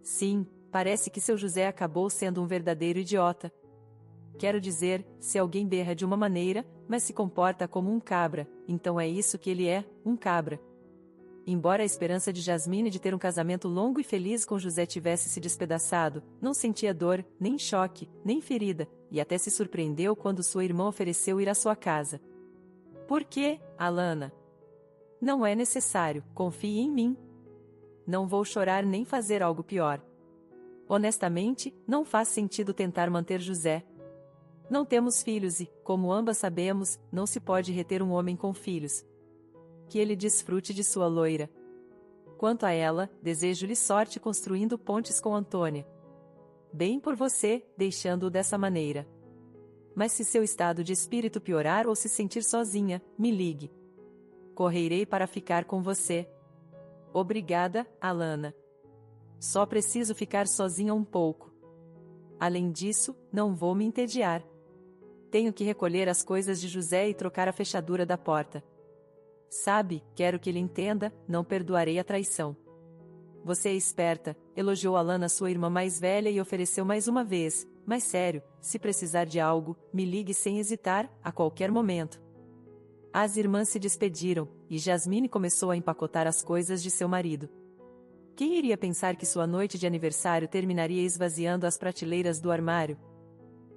Sim, parece que seu José acabou sendo um verdadeiro idiota. Quero dizer, se alguém berra de uma maneira, mas se comporta como um cabra, então é isso que ele é, um cabra. Embora a esperança de Jasmine de ter um casamento longo e feliz com José tivesse se despedaçado, não sentia dor, nem choque, nem ferida, e até se surpreendeu quando sua irmã ofereceu ir à sua casa. Por quê, Alana? Não é necessário, confie em mim. Não vou chorar nem fazer algo pior. Honestamente, não faz sentido tentar manter José. Não temos filhos e, como ambas sabemos, não se pode reter um homem com filhos. Que ele desfrute de sua loira. Quanto a ela, desejo-lhe sorte construindo pontes com Antônia. Bem por você, deixando-o dessa maneira. Mas se seu estado de espírito piorar ou se sentir sozinha, me ligue. Correrei para ficar com você. Obrigada, Alana. Só preciso ficar sozinha um pouco. Além disso, não vou me entediar. Tenho que recolher as coisas de José e trocar a fechadura da porta. Sabe, quero que ele entenda, não perdoarei a traição. Você é esperta, elogiou Alana sua irmã mais velha e ofereceu mais uma vez, mas sério, se precisar de algo, me ligue sem hesitar, a qualquer momento. As irmãs se despediram, e Jasmine começou a empacotar as coisas de seu marido. Quem iria pensar que sua noite de aniversário terminaria esvaziando as prateleiras do armário?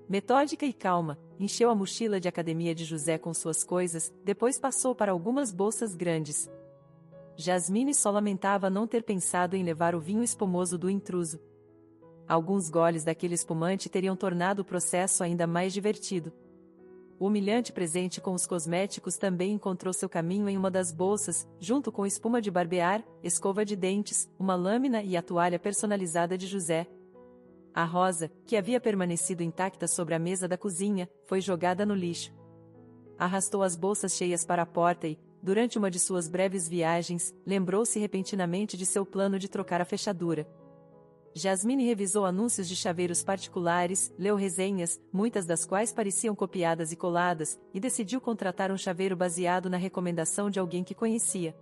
Metódica e calma, encheu a mochila de academia de José com suas coisas, depois passou para algumas bolsas grandes. Jasmine só lamentava não ter pensado em levar o vinho espumoso do intruso. Alguns goles daquele espumante teriam tornado o processo ainda mais divertido. O humilhante presente com os cosméticos também encontrou seu caminho em uma das bolsas, junto com espuma de barbear, escova de dentes, uma lâmina e a toalha personalizada de José. A rosa, que havia permanecido intacta sobre a mesa da cozinha, foi jogada no lixo. Arrastou as bolsas cheias para a porta e, durante uma de suas breves viagens, lembrou-se repentinamente de seu plano de trocar a fechadura. Jasmine revisou anúncios de chaveiros particulares, leu resenhas, muitas das quais pareciam copiadas e coladas, e decidiu contratar um chaveiro baseado na recomendação de alguém que conhecia.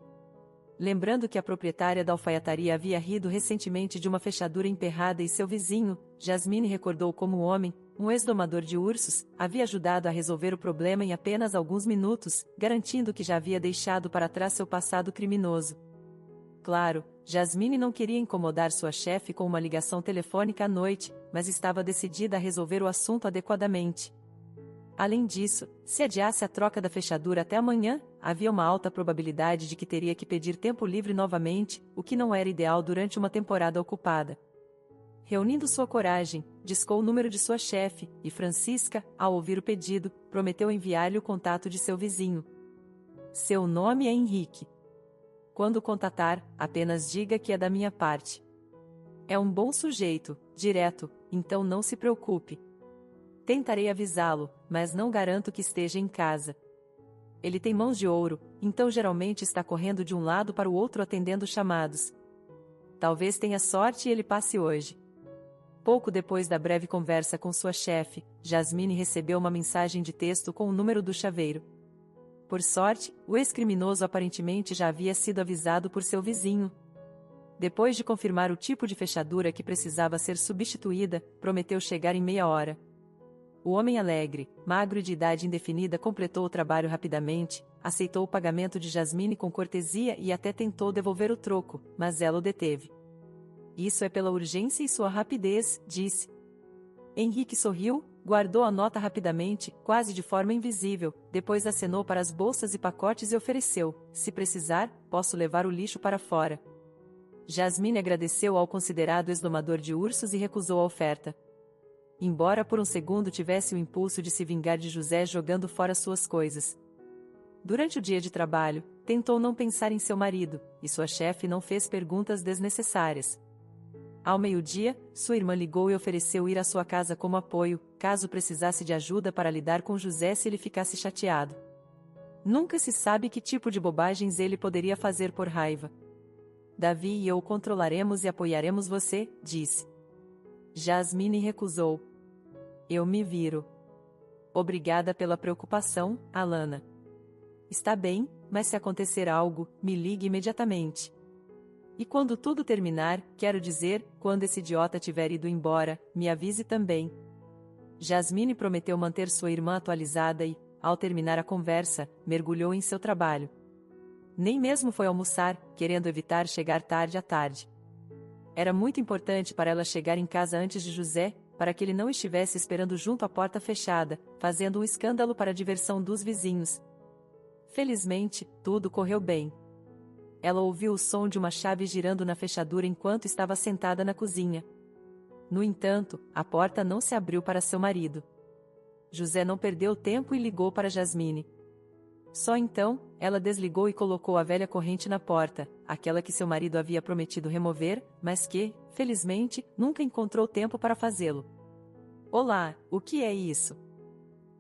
Lembrando que a proprietária da alfaiataria havia rido recentemente de uma fechadura emperrada e seu vizinho, Jasmine recordou como o homem, um ex-domador de ursos, havia ajudado a resolver o problema em apenas alguns minutos, garantindo que já havia deixado para trás seu passado criminoso. Claro, Jasmine não queria incomodar sua chefe com uma ligação telefônica à noite, mas estava decidida a resolver o assunto adequadamente. Além disso, se adiasse a troca da fechadura até amanhã, havia uma alta probabilidade de que teria que pedir tempo livre novamente, o que não era ideal durante uma temporada ocupada. Reunindo sua coragem, discou o número de sua chefe, e Francisca, ao ouvir o pedido, prometeu enviar-lhe o contato de seu vizinho. Seu nome é Henrique. Quando contatar, apenas diga que é da minha parte. É um bom sujeito, direto, então não se preocupe. Tentarei avisá-lo, mas não garanto que esteja em casa. Ele tem mãos de ouro, então geralmente está correndo de um lado para o outro atendendo chamados. Talvez tenha sorte e ele passe hoje. Pouco depois da breve conversa com sua chefe, Jasmine recebeu uma mensagem de texto com o número do chaveiro. Por sorte, o ex-criminoso aparentemente já havia sido avisado por seu vizinho. Depois de confirmar o tipo de fechadura que precisava ser substituída, prometeu chegar em meia hora. O homem alegre, magro e de idade indefinida completou o trabalho rapidamente, aceitou o pagamento de Jasmine com cortesia e até tentou devolver o troco, mas ela o deteve. Isso é pela urgência e sua rapidez, disse. Henrique sorriu, guardou a nota rapidamente, quase de forma invisível, depois acenou para as bolsas e pacotes e ofereceu: se precisar, posso levar o lixo para fora. Jasmine agradeceu ao considerado ex-domador de ursos e recusou a oferta. Embora por um segundo tivesse o impulso de se vingar de José jogando fora suas coisas. Durante o dia de trabalho, tentou não pensar em seu marido, e sua chefe não fez perguntas desnecessárias. Ao meio-dia, sua irmã ligou e ofereceu ir à sua casa como apoio, caso precisasse de ajuda para lidar com José se ele ficasse chateado. Nunca se sabe que tipo de bobagens ele poderia fazer por raiva. Davi e eu o controlaremos e apoiaremos você, disse. Jasmine recusou. Eu me viro. Obrigada pela preocupação, Alana. Está bem, mas se acontecer algo, me ligue imediatamente. E quando tudo terminar, quero dizer, quando esse idiota tiver ido embora, me avise também. Jasmine prometeu manter sua irmã atualizada e, ao terminar a conversa, mergulhou em seu trabalho. Nem mesmo foi almoçar, querendo evitar chegar tarde à tarde. Era muito importante para ela chegar em casa antes de José, para que ele não estivesse esperando junto à porta fechada, fazendo um escândalo para a diversão dos vizinhos. Felizmente, tudo correu bem. Ela ouviu o som de uma chave girando na fechadura enquanto estava sentada na cozinha. No entanto, a porta não se abriu para seu marido. José não perdeu tempo e ligou para Jasmine. Só então, ela desligou e colocou a velha corrente na porta, aquela que seu marido havia prometido remover, mas que, felizmente, nunca encontrou tempo para fazê-lo. Olá, o que é isso?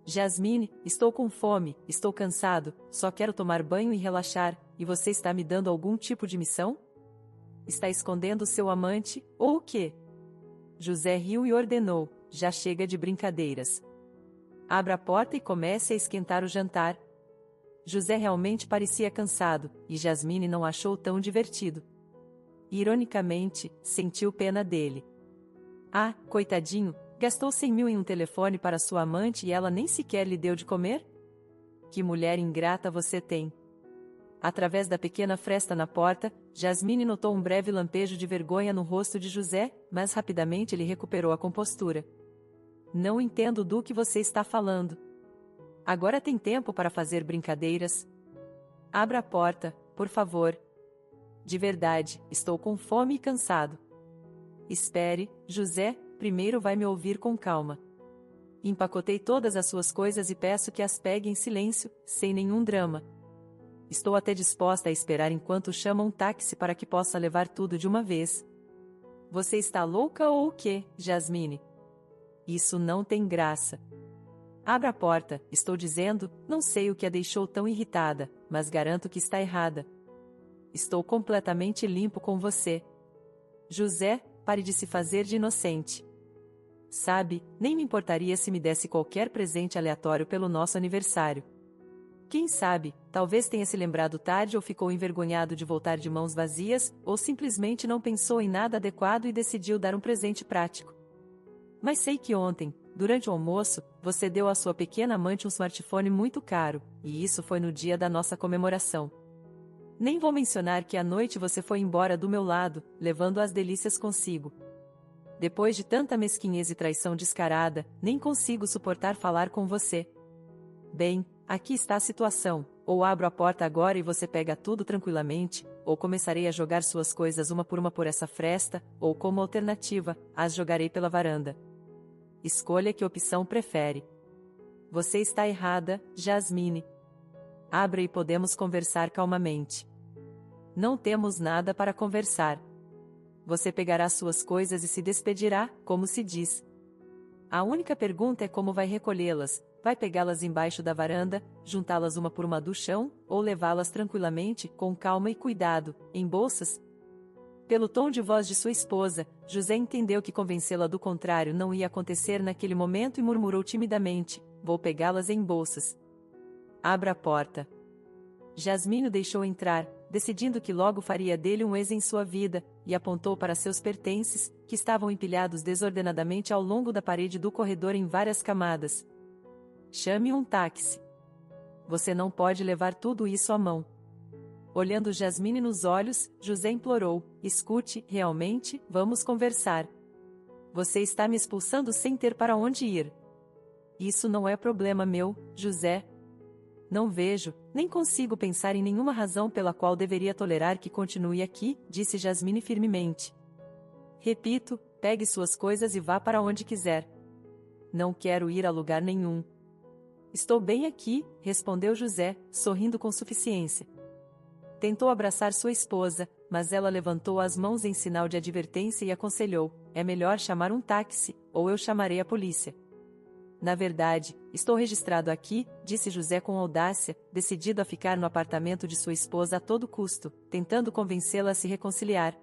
Jasmine, estou com fome, estou cansado, só quero tomar banho e relaxar, e você está me dando algum tipo de missão? Está escondendo seu amante, ou o quê? José riu e ordenou: já chega de brincadeiras. Abra a porta e comece a esquentar o jantar. José realmente parecia cansado, e Jasmine não achou tão divertido. Ironicamente, sentiu pena dele. Ah, coitadinho, gastou 100 mil em um telefone para sua amante e ela nem sequer lhe deu de comer? Que mulher ingrata você tem! Através da pequena fresta na porta, Jasmine notou um breve lampejo de vergonha no rosto de José, mas rapidamente ele recuperou a compostura. Não entendo do que você está falando. Agora tem tempo para fazer brincadeiras? Abra a porta, por favor. De verdade, estou com fome e cansado. Espere, José, primeiro vai me ouvir com calma. Empacotei todas as suas coisas e peço que as pegue em silêncio, sem nenhum drama. Estou até disposta a esperar enquanto chama um táxi para que possa levar tudo de uma vez. Você está louca ou o quê, Jasmine? Isso não tem graça. Abra a porta, estou dizendo, não sei o que a deixou tão irritada, mas garanto que está errada. Estou completamente limpo com você. José, pare de se fazer de inocente. Sabe, nem me importaria se me desse qualquer presente aleatório pelo nosso aniversário. Quem sabe, talvez tenha se lembrado tarde ou ficou envergonhado de voltar de mãos vazias, ou simplesmente não pensou em nada adequado e decidiu dar um presente prático. Mas sei que ontem, durante o almoço, você deu à sua pequena amante um smartphone muito caro, e isso foi no dia da nossa comemoração. Nem vou mencionar que à noite você foi embora do meu lado, levando as delícias consigo. Depois de tanta mesquinhez e traição descarada, nem consigo suportar falar com você. Bem, aqui está a situação: ou abro a porta agora e você pega tudo tranquilamente, ou começarei a jogar suas coisas uma por essa fresta, ou como alternativa, as jogarei pela varanda. Escolha que opção prefere. Você está errada, Jasmine. Abra e podemos conversar calmamente. Não temos nada para conversar. Você pegará suas coisas e se despedirá, como se diz. A única pergunta é como vai recolhê-las. Vai pegá-las embaixo da varanda, juntá-las uma por uma do chão, ou levá-las tranquilamente, com calma e cuidado, em bolsas? Pelo tom de voz de sua esposa, José entendeu que convencê-la do contrário não ia acontecer naquele momento e murmurou timidamente: vou pegá-las em bolsas. Abra a porta. Jasmine o deixou entrar, decidindo que logo faria dele um ex em sua vida, e apontou para seus pertences, que estavam empilhados desordenadamente ao longo da parede do corredor em várias camadas. Chame um táxi. Você não pode levar tudo isso à mão. Olhando Jasmine nos olhos, José implorou: escute, realmente, vamos conversar. Você está me expulsando sem ter para onde ir. Isso não é problema meu, José. Não vejo, nem consigo pensar em nenhuma razão pela qual deveria tolerar que continue aqui, disse Jasmine firmemente. Repito, pegue suas coisas e vá para onde quiser. Não quero ir a lugar nenhum. Estou bem aqui, respondeu José, sorrindo com suficiência. Tentou abraçar sua esposa, mas ela levantou as mãos em sinal de advertência e aconselhou: é melhor chamar um táxi, ou eu chamarei a polícia. Na verdade, estou registrado aqui, disse José com audácia, decidido a ficar no apartamento de sua esposa a todo custo, tentando convencê-la a se reconciliar.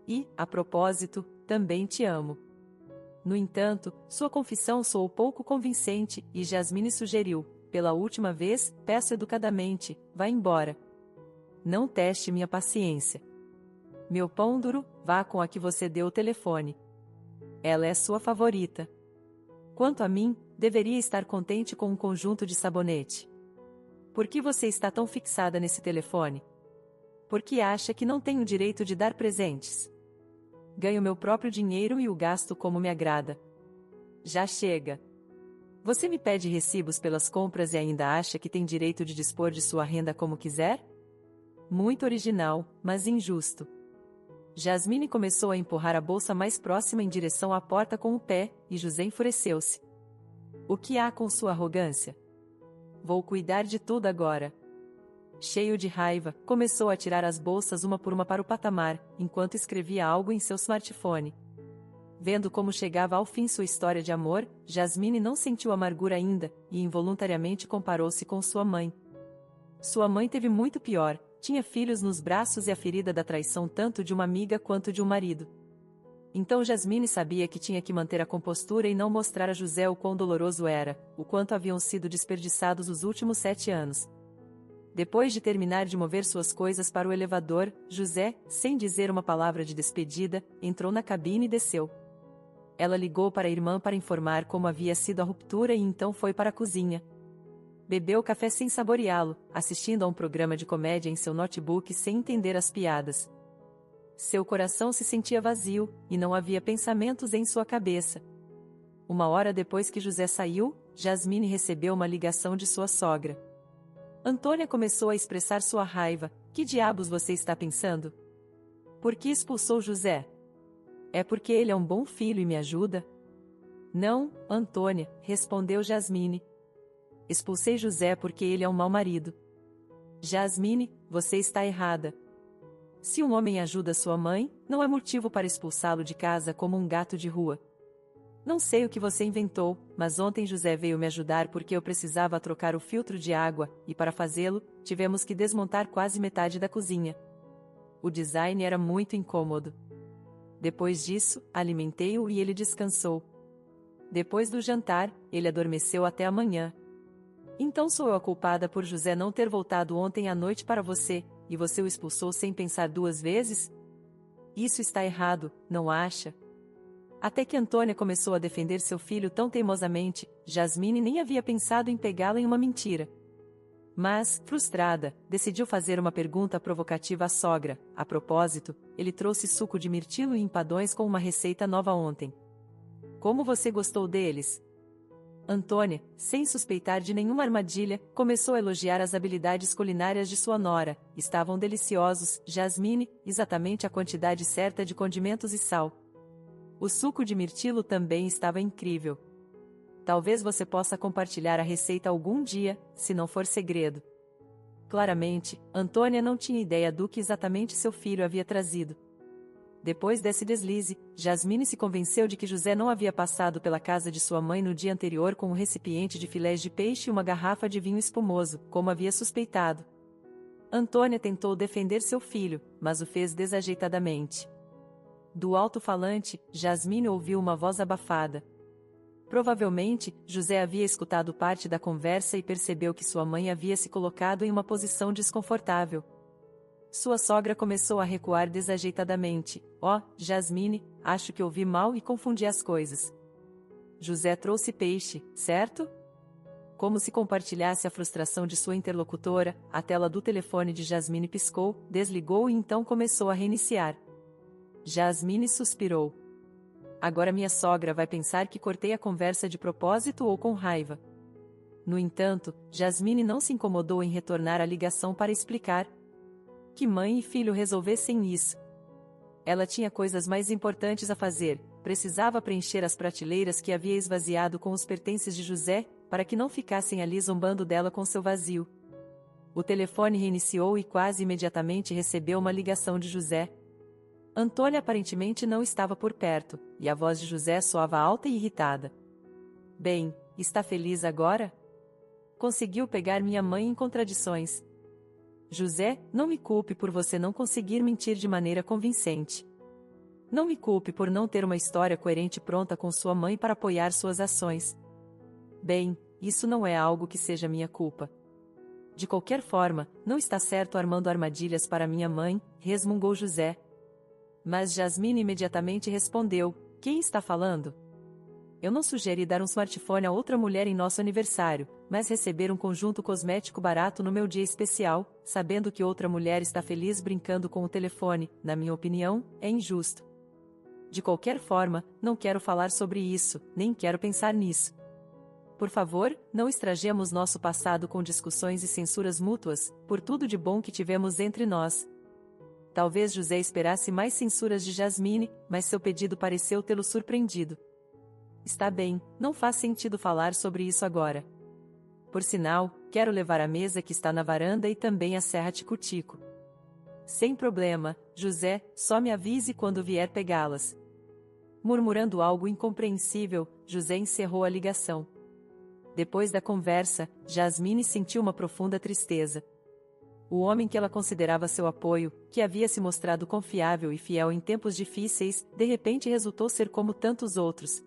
E, a propósito, também te amo. No entanto, sua confissão soou pouco convincente, e Jasmine sugeriu: pela última vez, peço educadamente, vá embora. Não teste minha paciência. Meu pão duro, vá com a que você deu o telefone. Ela é sua favorita. Quanto a mim, deveria estar contente com um conjunto de sabonete. Por que você está tão fixada nesse telefone? Por que acha que não tenho direito de dar presentes? Ganho meu próprio dinheiro e o gasto como me agrada. Já chega. Você me pede recibos pelas compras e ainda acha que tem direito de dispor de sua renda como quiser? Muito original, mas injusto. Jasmine começou a empurrar a bolsa mais próxima em direção à porta com o pé, e José enfureceu-se. O que há com sua arrogância? Vou cuidar de tudo agora. Cheio de raiva, começou a tirar as bolsas uma por uma para o patamar, enquanto escrevia algo em seu smartphone. Vendo como chegava ao fim sua história de amor, Jasmine não sentiu amargura ainda, e involuntariamente comparou-se com sua mãe. Sua mãe teve muito pior. Tinha filhos nos braços e a ferida da traição tanto de uma amiga quanto de um marido. Então Jasmine sabia que tinha que manter a compostura e não mostrar a José o quão doloroso era, o quanto haviam sido desperdiçados os últimos 7 anos. Depois de terminar de mover suas coisas para o elevador, José, sem dizer uma palavra de despedida, entrou na cabine e desceu. Ela ligou para a irmã para informar como havia sido a ruptura e então foi para a cozinha. Bebeu café sem saboreá-lo, assistindo a um programa de comédia em seu notebook sem entender as piadas. Seu coração se sentia vazio, e não havia pensamentos em sua cabeça. 1 hora depois que José saiu, Jasmine recebeu uma ligação de sua sogra. Antônia começou a expressar sua raiva. Que diabos você está pensando? Por que expulsou José? É porque ele é um bom filho e me ajuda? Não, Antônia, respondeu Jasmine. Expulsei José porque ele é um mau marido. Jasmine, você está errada. Se um homem ajuda sua mãe, não é motivo para expulsá-lo de casa como um gato de rua. Não sei o que você inventou, mas ontem José veio me ajudar porque eu precisava trocar o filtro de água, e para fazê-lo, tivemos que desmontar quase metade da cozinha. O design era muito incômodo. Depois disso, alimentei-o e ele descansou. Depois do jantar, ele adormeceu até amanhã. Então sou eu a culpada por José não ter voltado ontem à noite para você, e você o expulsou sem pensar duas vezes? Isso está errado, não acha? Até que Antônia começou a defender seu filho tão teimosamente, Jasmine nem havia pensado em pegá-la em uma mentira. Mas, frustrada, decidiu fazer uma pergunta provocativa à sogra. A propósito, ele trouxe suco de mirtilo e empadões com uma receita nova ontem. Como você gostou deles? Antônia, sem suspeitar de nenhuma armadilha, começou a elogiar as habilidades culinárias de sua nora. Estavam deliciosos, Jasmine, exatamente a quantidade certa de condimentos e sal. O suco de mirtilo também estava incrível. Talvez você possa compartilhar a receita algum dia, se não for segredo. Claramente, Antônia não tinha ideia do que exatamente seu filho havia trazido. Depois desse deslize, Jasmine se convenceu de que José não havia passado pela casa de sua mãe no dia anterior com um recipiente de filés de peixe e uma garrafa de vinho espumoso, como havia suspeitado. Antônia tentou defender seu filho, mas o fez desajeitadamente. Do alto-falante, Jasmine ouviu uma voz abafada. Provavelmente, José havia escutado parte da conversa e percebeu que sua mãe havia se colocado em uma posição desconfortável. Sua sogra começou a recuar desajeitadamente. Oh, Jasmine, acho que ouvi mal e confundi as coisas. José trouxe peixe, certo? Como se compartilhasse a frustração de sua interlocutora, a tela do telefone de Jasmine piscou, desligou e então começou a reiniciar. Jasmine suspirou. Agora minha sogra vai pensar que cortei a conversa de propósito ou com raiva. No entanto, Jasmine não se incomodou em retornar a ligação para explicar que mãe e filho resolvessem isso. Ela tinha coisas mais importantes a fazer, precisava preencher as prateleiras que havia esvaziado com os pertences de José, para que não ficassem ali zombando dela com seu vazio. O telefone reiniciou e quase imediatamente recebeu uma ligação de José. Antônia aparentemente não estava por perto, e a voz de José soava alta e irritada. Bem, está feliz agora? Conseguiu pegar minha mãe em contradições. José, não me culpe por você não conseguir mentir de maneira convincente. Não me culpe por não ter uma história coerente pronta com sua mãe para apoiar suas ações. Bem, isso não é algo que seja minha culpa. De qualquer forma, não está certo armando armadilhas para minha mãe, resmungou José. Mas Jasmine imediatamente respondeu, quem está falando? Eu não sugeri dar um smartphone a outra mulher em nosso aniversário, mas receber um conjunto cosmético barato no meu dia especial, sabendo que outra mulher está feliz brincando com o telefone, na minha opinião, é injusto. De qualquer forma, não quero falar sobre isso, nem quero pensar nisso. Por favor, não estragemos nosso passado com discussões e censuras mútuas, por tudo de bom que tivemos entre nós. Talvez José esperasse mais censuras de Jasmine, mas seu pedido pareceu tê-lo surpreendido. Está bem, não faz sentido falar sobre isso agora. Por sinal, quero levar a mesa que está na varanda e também a serra tico-tico. Sem problema, José, só me avise quando vier pegá-las. Murmurando algo incompreensível, José encerrou a ligação. Depois da conversa, Jasmine sentiu uma profunda tristeza. O homem que ela considerava seu apoio, que havia se mostrado confiável e fiel em tempos difíceis, de repente resultou ser como tantos outros.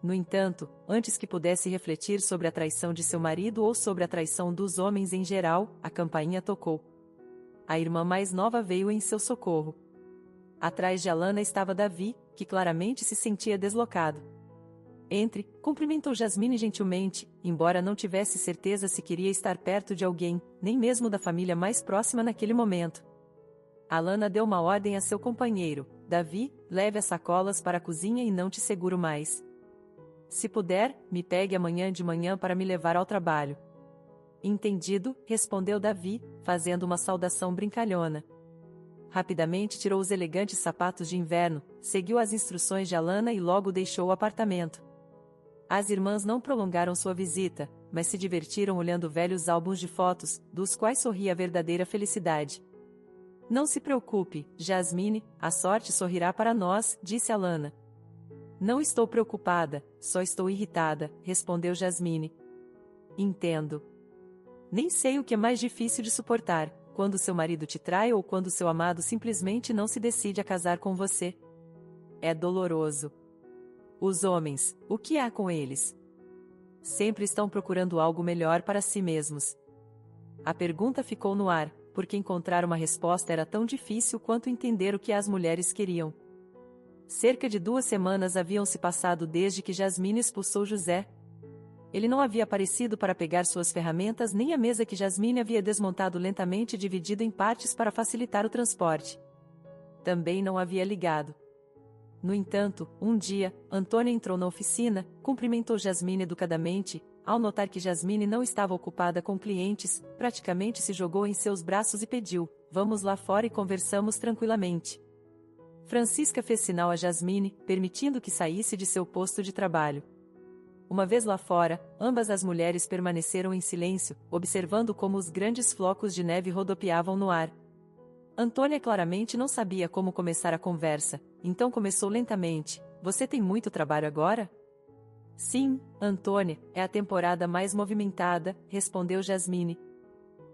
No entanto, antes que pudesse refletir sobre a traição de seu marido ou sobre a traição dos homens em geral, a campainha tocou. A irmã mais nova veio em seu socorro. Atrás de Alana estava Davi, que claramente se sentia deslocado. Entre, cumprimentou Jasmine gentilmente, embora não tivesse certeza se queria estar perto de alguém, nem mesmo da família mais próxima naquele momento. Alana deu uma ordem a seu companheiro, Davi, leve as sacolas para a cozinha e não te seguro mais. Se puder, me pegue amanhã de manhã para me levar ao trabalho. Entendido, respondeu Davi, fazendo uma saudação brincalhona. Rapidamente tirou os elegantes sapatos de inverno, seguiu as instruções de Alana e logo deixou o apartamento. As irmãs não prolongaram sua visita, mas se divertiram olhando velhos álbuns de fotos, dos quais sorria a verdadeira felicidade. Não se preocupe, Jasmine, a sorte sorrirá para nós, disse Alana. Não estou preocupada, só estou irritada, respondeu Jasmine. Entendo. Nem sei o que é mais difícil de suportar, quando seu marido te trai ou quando seu amado simplesmente não se decide a casar com você. É doloroso. Os homens, o que há com eles? Sempre estão procurando algo melhor para si mesmos. A pergunta ficou no ar, porque encontrar uma resposta era tão difícil quanto entender o que as mulheres queriam. Cerca de 2 semanas haviam se passado desde que Jasmine expulsou José. Ele não havia aparecido para pegar suas ferramentas nem a mesa que Jasmine havia desmontado lentamente e dividido em partes para facilitar o transporte. Também não havia ligado. No entanto, um dia, Antônia entrou na oficina, cumprimentou Jasmine educadamente. Ao notar que Jasmine não estava ocupada com clientes, praticamente se jogou em seus braços e pediu: "Vamos lá fora e conversamos tranquilamente." Francisca fez sinal a Jasmine, permitindo que saísse de seu posto de trabalho. Uma vez lá fora, ambas as mulheres permaneceram em silêncio, observando como os grandes flocos de neve rodopiavam no ar. Antônia claramente não sabia como começar a conversa, então começou lentamente: "Você tem muito trabalho agora?" "Sim, Antônia, é a temporada mais movimentada", respondeu Jasmine.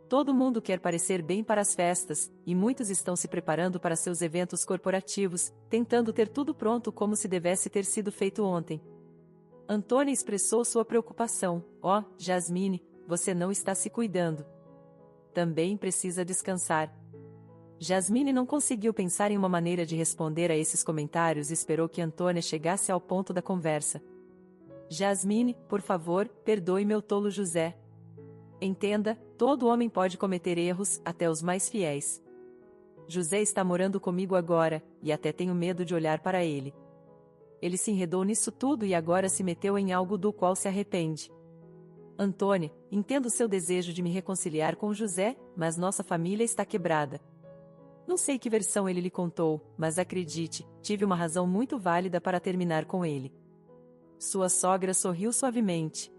"Todo mundo quer parecer bem para as festas, e muitos estão se preparando para seus eventos corporativos, tentando ter tudo pronto como se devesse ter sido feito ontem." Antônia expressou sua preocupação: "Oh, Jasmine, você não está se cuidando. Também precisa descansar." Jasmine não conseguiu pensar em uma maneira de responder a esses comentários e esperou que Antônia chegasse ao ponto da conversa. "Jasmine, por favor, perdoe meu tolo José. Entenda, todo homem pode cometer erros, até os mais fiéis. José está morando comigo agora, e até tenho medo de olhar para ele. Ele se enredou nisso tudo e agora se meteu em algo do qual se arrepende. Antônia, entendo seu desejo de me reconciliar com José, mas nossa família está quebrada. Não sei que versão ele lhe contou, mas acredite, tive uma razão muito válida para terminar com ele." Sua sogra sorriu suavemente.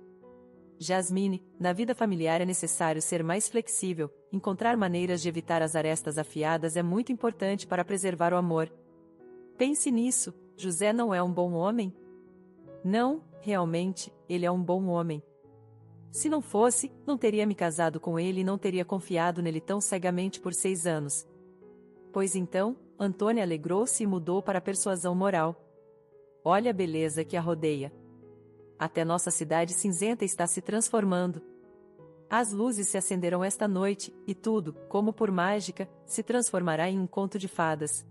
"Jasmine, na vida familiar é necessário ser mais flexível, encontrar maneiras de evitar as arestas afiadas é muito importante para preservar o amor. Pense nisso, José não é um bom homem?" "Não, realmente, ele é um bom homem. Se não fosse, não teria me casado com ele e não teria confiado nele tão cegamente por 6 anos." "Pois então," Antônia alegrou-se e mudou para a persuasão moral. "Olha a beleza que a rodeia. Até nossa cidade cinzenta está se transformando. As luzes se acenderão esta noite, e tudo, como por mágica, se transformará em um conto de fadas.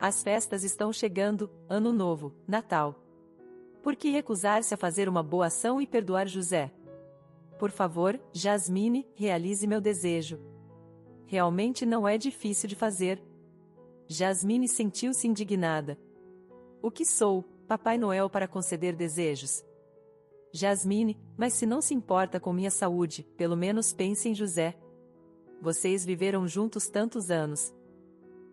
As festas estão chegando, Ano Novo, Natal. Por que recusar-se a fazer uma boa ação e perdoar José? Por favor, Jasmine, realize meu desejo. Realmente não é difícil de fazer." Jasmine sentiu-se indignada. "O que sou, Papai Noel para conceder desejos? Jasmine, mas se não se importa com minha saúde, pelo menos pense em José. Vocês viveram juntos tantos anos.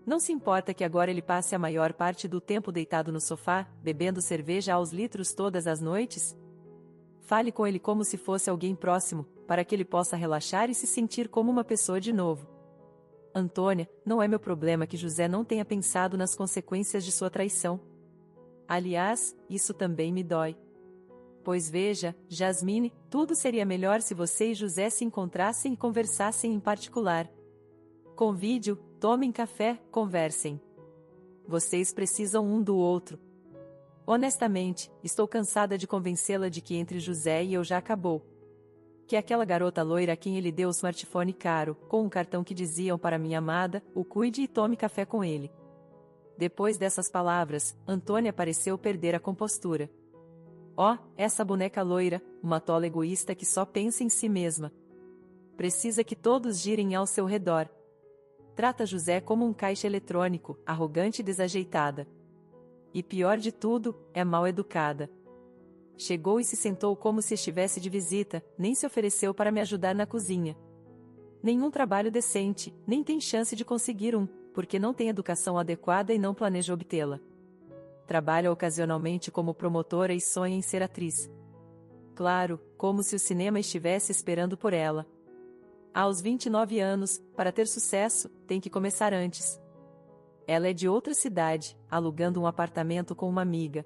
Não se importa que agora ele passe a maior parte do tempo deitado no sofá, bebendo cerveja aos litros todas as noites? Fale com ele como se fosse alguém próximo, para que ele possa relaxar e se sentir como uma pessoa de novo." "Antônia, não é meu problema que José não tenha pensado nas consequências de sua traição. Aliás, isso também me dói. Pois veja, Jasmine, tudo seria melhor se você e José se encontrassem e conversassem em particular. Convide-o, tomem café, conversem. Vocês precisam um do outro. Honestamente, estou cansada de convencê-la de que entre José e eu já acabou. Que aquela garota loira a quem ele deu o smartphone caro, com um cartão que diziam para minha amada, o cuide e tome café com ele." Depois dessas palavras, Antônia pareceu perder a compostura. "Oh, essa boneca loira, uma tola egoísta que só pensa em si mesma. Precisa que todos girem ao seu redor. Trata José como um caixa eletrônico, arrogante e desajeitada. E pior de tudo, é mal educada. Chegou e se sentou como se estivesse de visita, nem se ofereceu para me ajudar na cozinha. Nenhum trabalho decente, nem tem chance de conseguir um, porque não tem educação adequada e não planeja obtê-la. Trabalha ocasionalmente como promotora e sonha em ser atriz. Claro, como se o cinema estivesse esperando por ela. Aos 29 anos, para ter sucesso, tem que começar antes. Ela é de outra cidade, alugando um apartamento com uma amiga."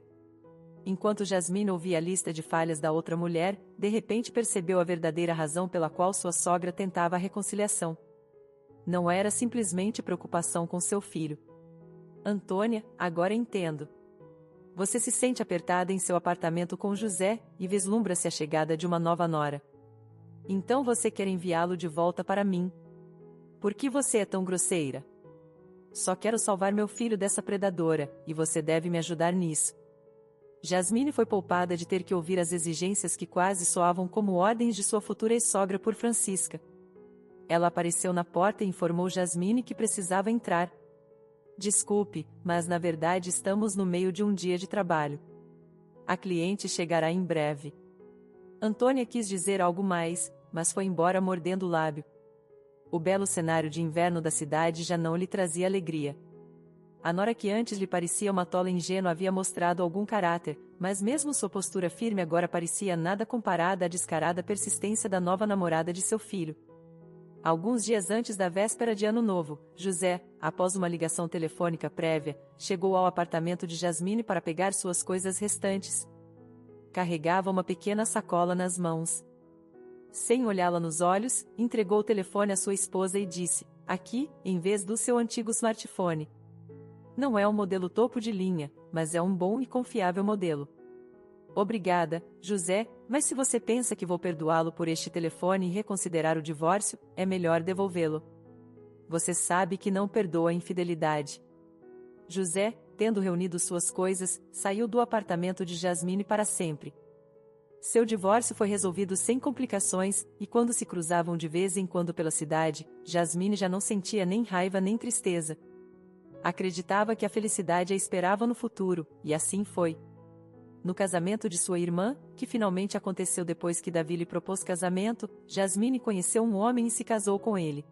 Enquanto Jasmine ouvia a lista de falhas da outra mulher, de repente percebeu a verdadeira razão pela qual sua sogra tentava a reconciliação. Não era simplesmente preocupação com seu filho. "Antônia, agora entendo. Você se sente apertada em seu apartamento com José, e vislumbra-se a chegada de uma nova nora. Então você quer enviá-lo de volta para mim. Por que você é tão grosseira? Só quero salvar meu filho dessa predadora, e você deve me ajudar nisso. Jasmine foi poupada de ter que ouvir as exigências que quase soavam como ordens de sua futura ex-sogra por Francisca. Ela apareceu na porta e informou Jasmine que precisava entrar. Desculpe, mas na verdade estamos no meio de um dia de trabalho. A cliente chegará em breve. Antônia quis dizer algo mais, mas foi embora mordendo o lábio. O belo cenário de inverno da cidade já não lhe trazia alegria. A nora que antes lhe parecia uma tola ingênua havia mostrado algum caráter, mas mesmo sua postura firme agora parecia nada comparada à descarada persistência da nova namorada de seu filho. Alguns dias antes da véspera de Ano Novo, José, após uma ligação telefônica prévia, chegou ao apartamento de Jasmine para pegar suas coisas restantes. Carregava uma pequena sacola nas mãos. Sem olhá-la nos olhos, entregou o telefone à sua esposa e disse: "Aqui, em vez do seu antigo smartphone. Não é um modelo topo de linha, mas é um bom e confiável modelo." "Obrigada, José, mas se você pensa que vou perdoá-lo por este telefone e reconsiderar o divórcio, é melhor devolvê-lo. Você sabe que não perdoa a infidelidade." José, tendo reunido suas coisas, saiu do apartamento de Jasmine para sempre. Seu divórcio foi resolvido sem complicações, e quando se cruzavam de vez em quando pela cidade, Jasmine já não sentia nem raiva nem tristeza. Acreditava que a felicidade a esperava no futuro, e assim foi. No casamento de sua irmã, que finalmente aconteceu depois que Davi lhe propôs casamento, Jasmine conheceu um homem e se casou com ele.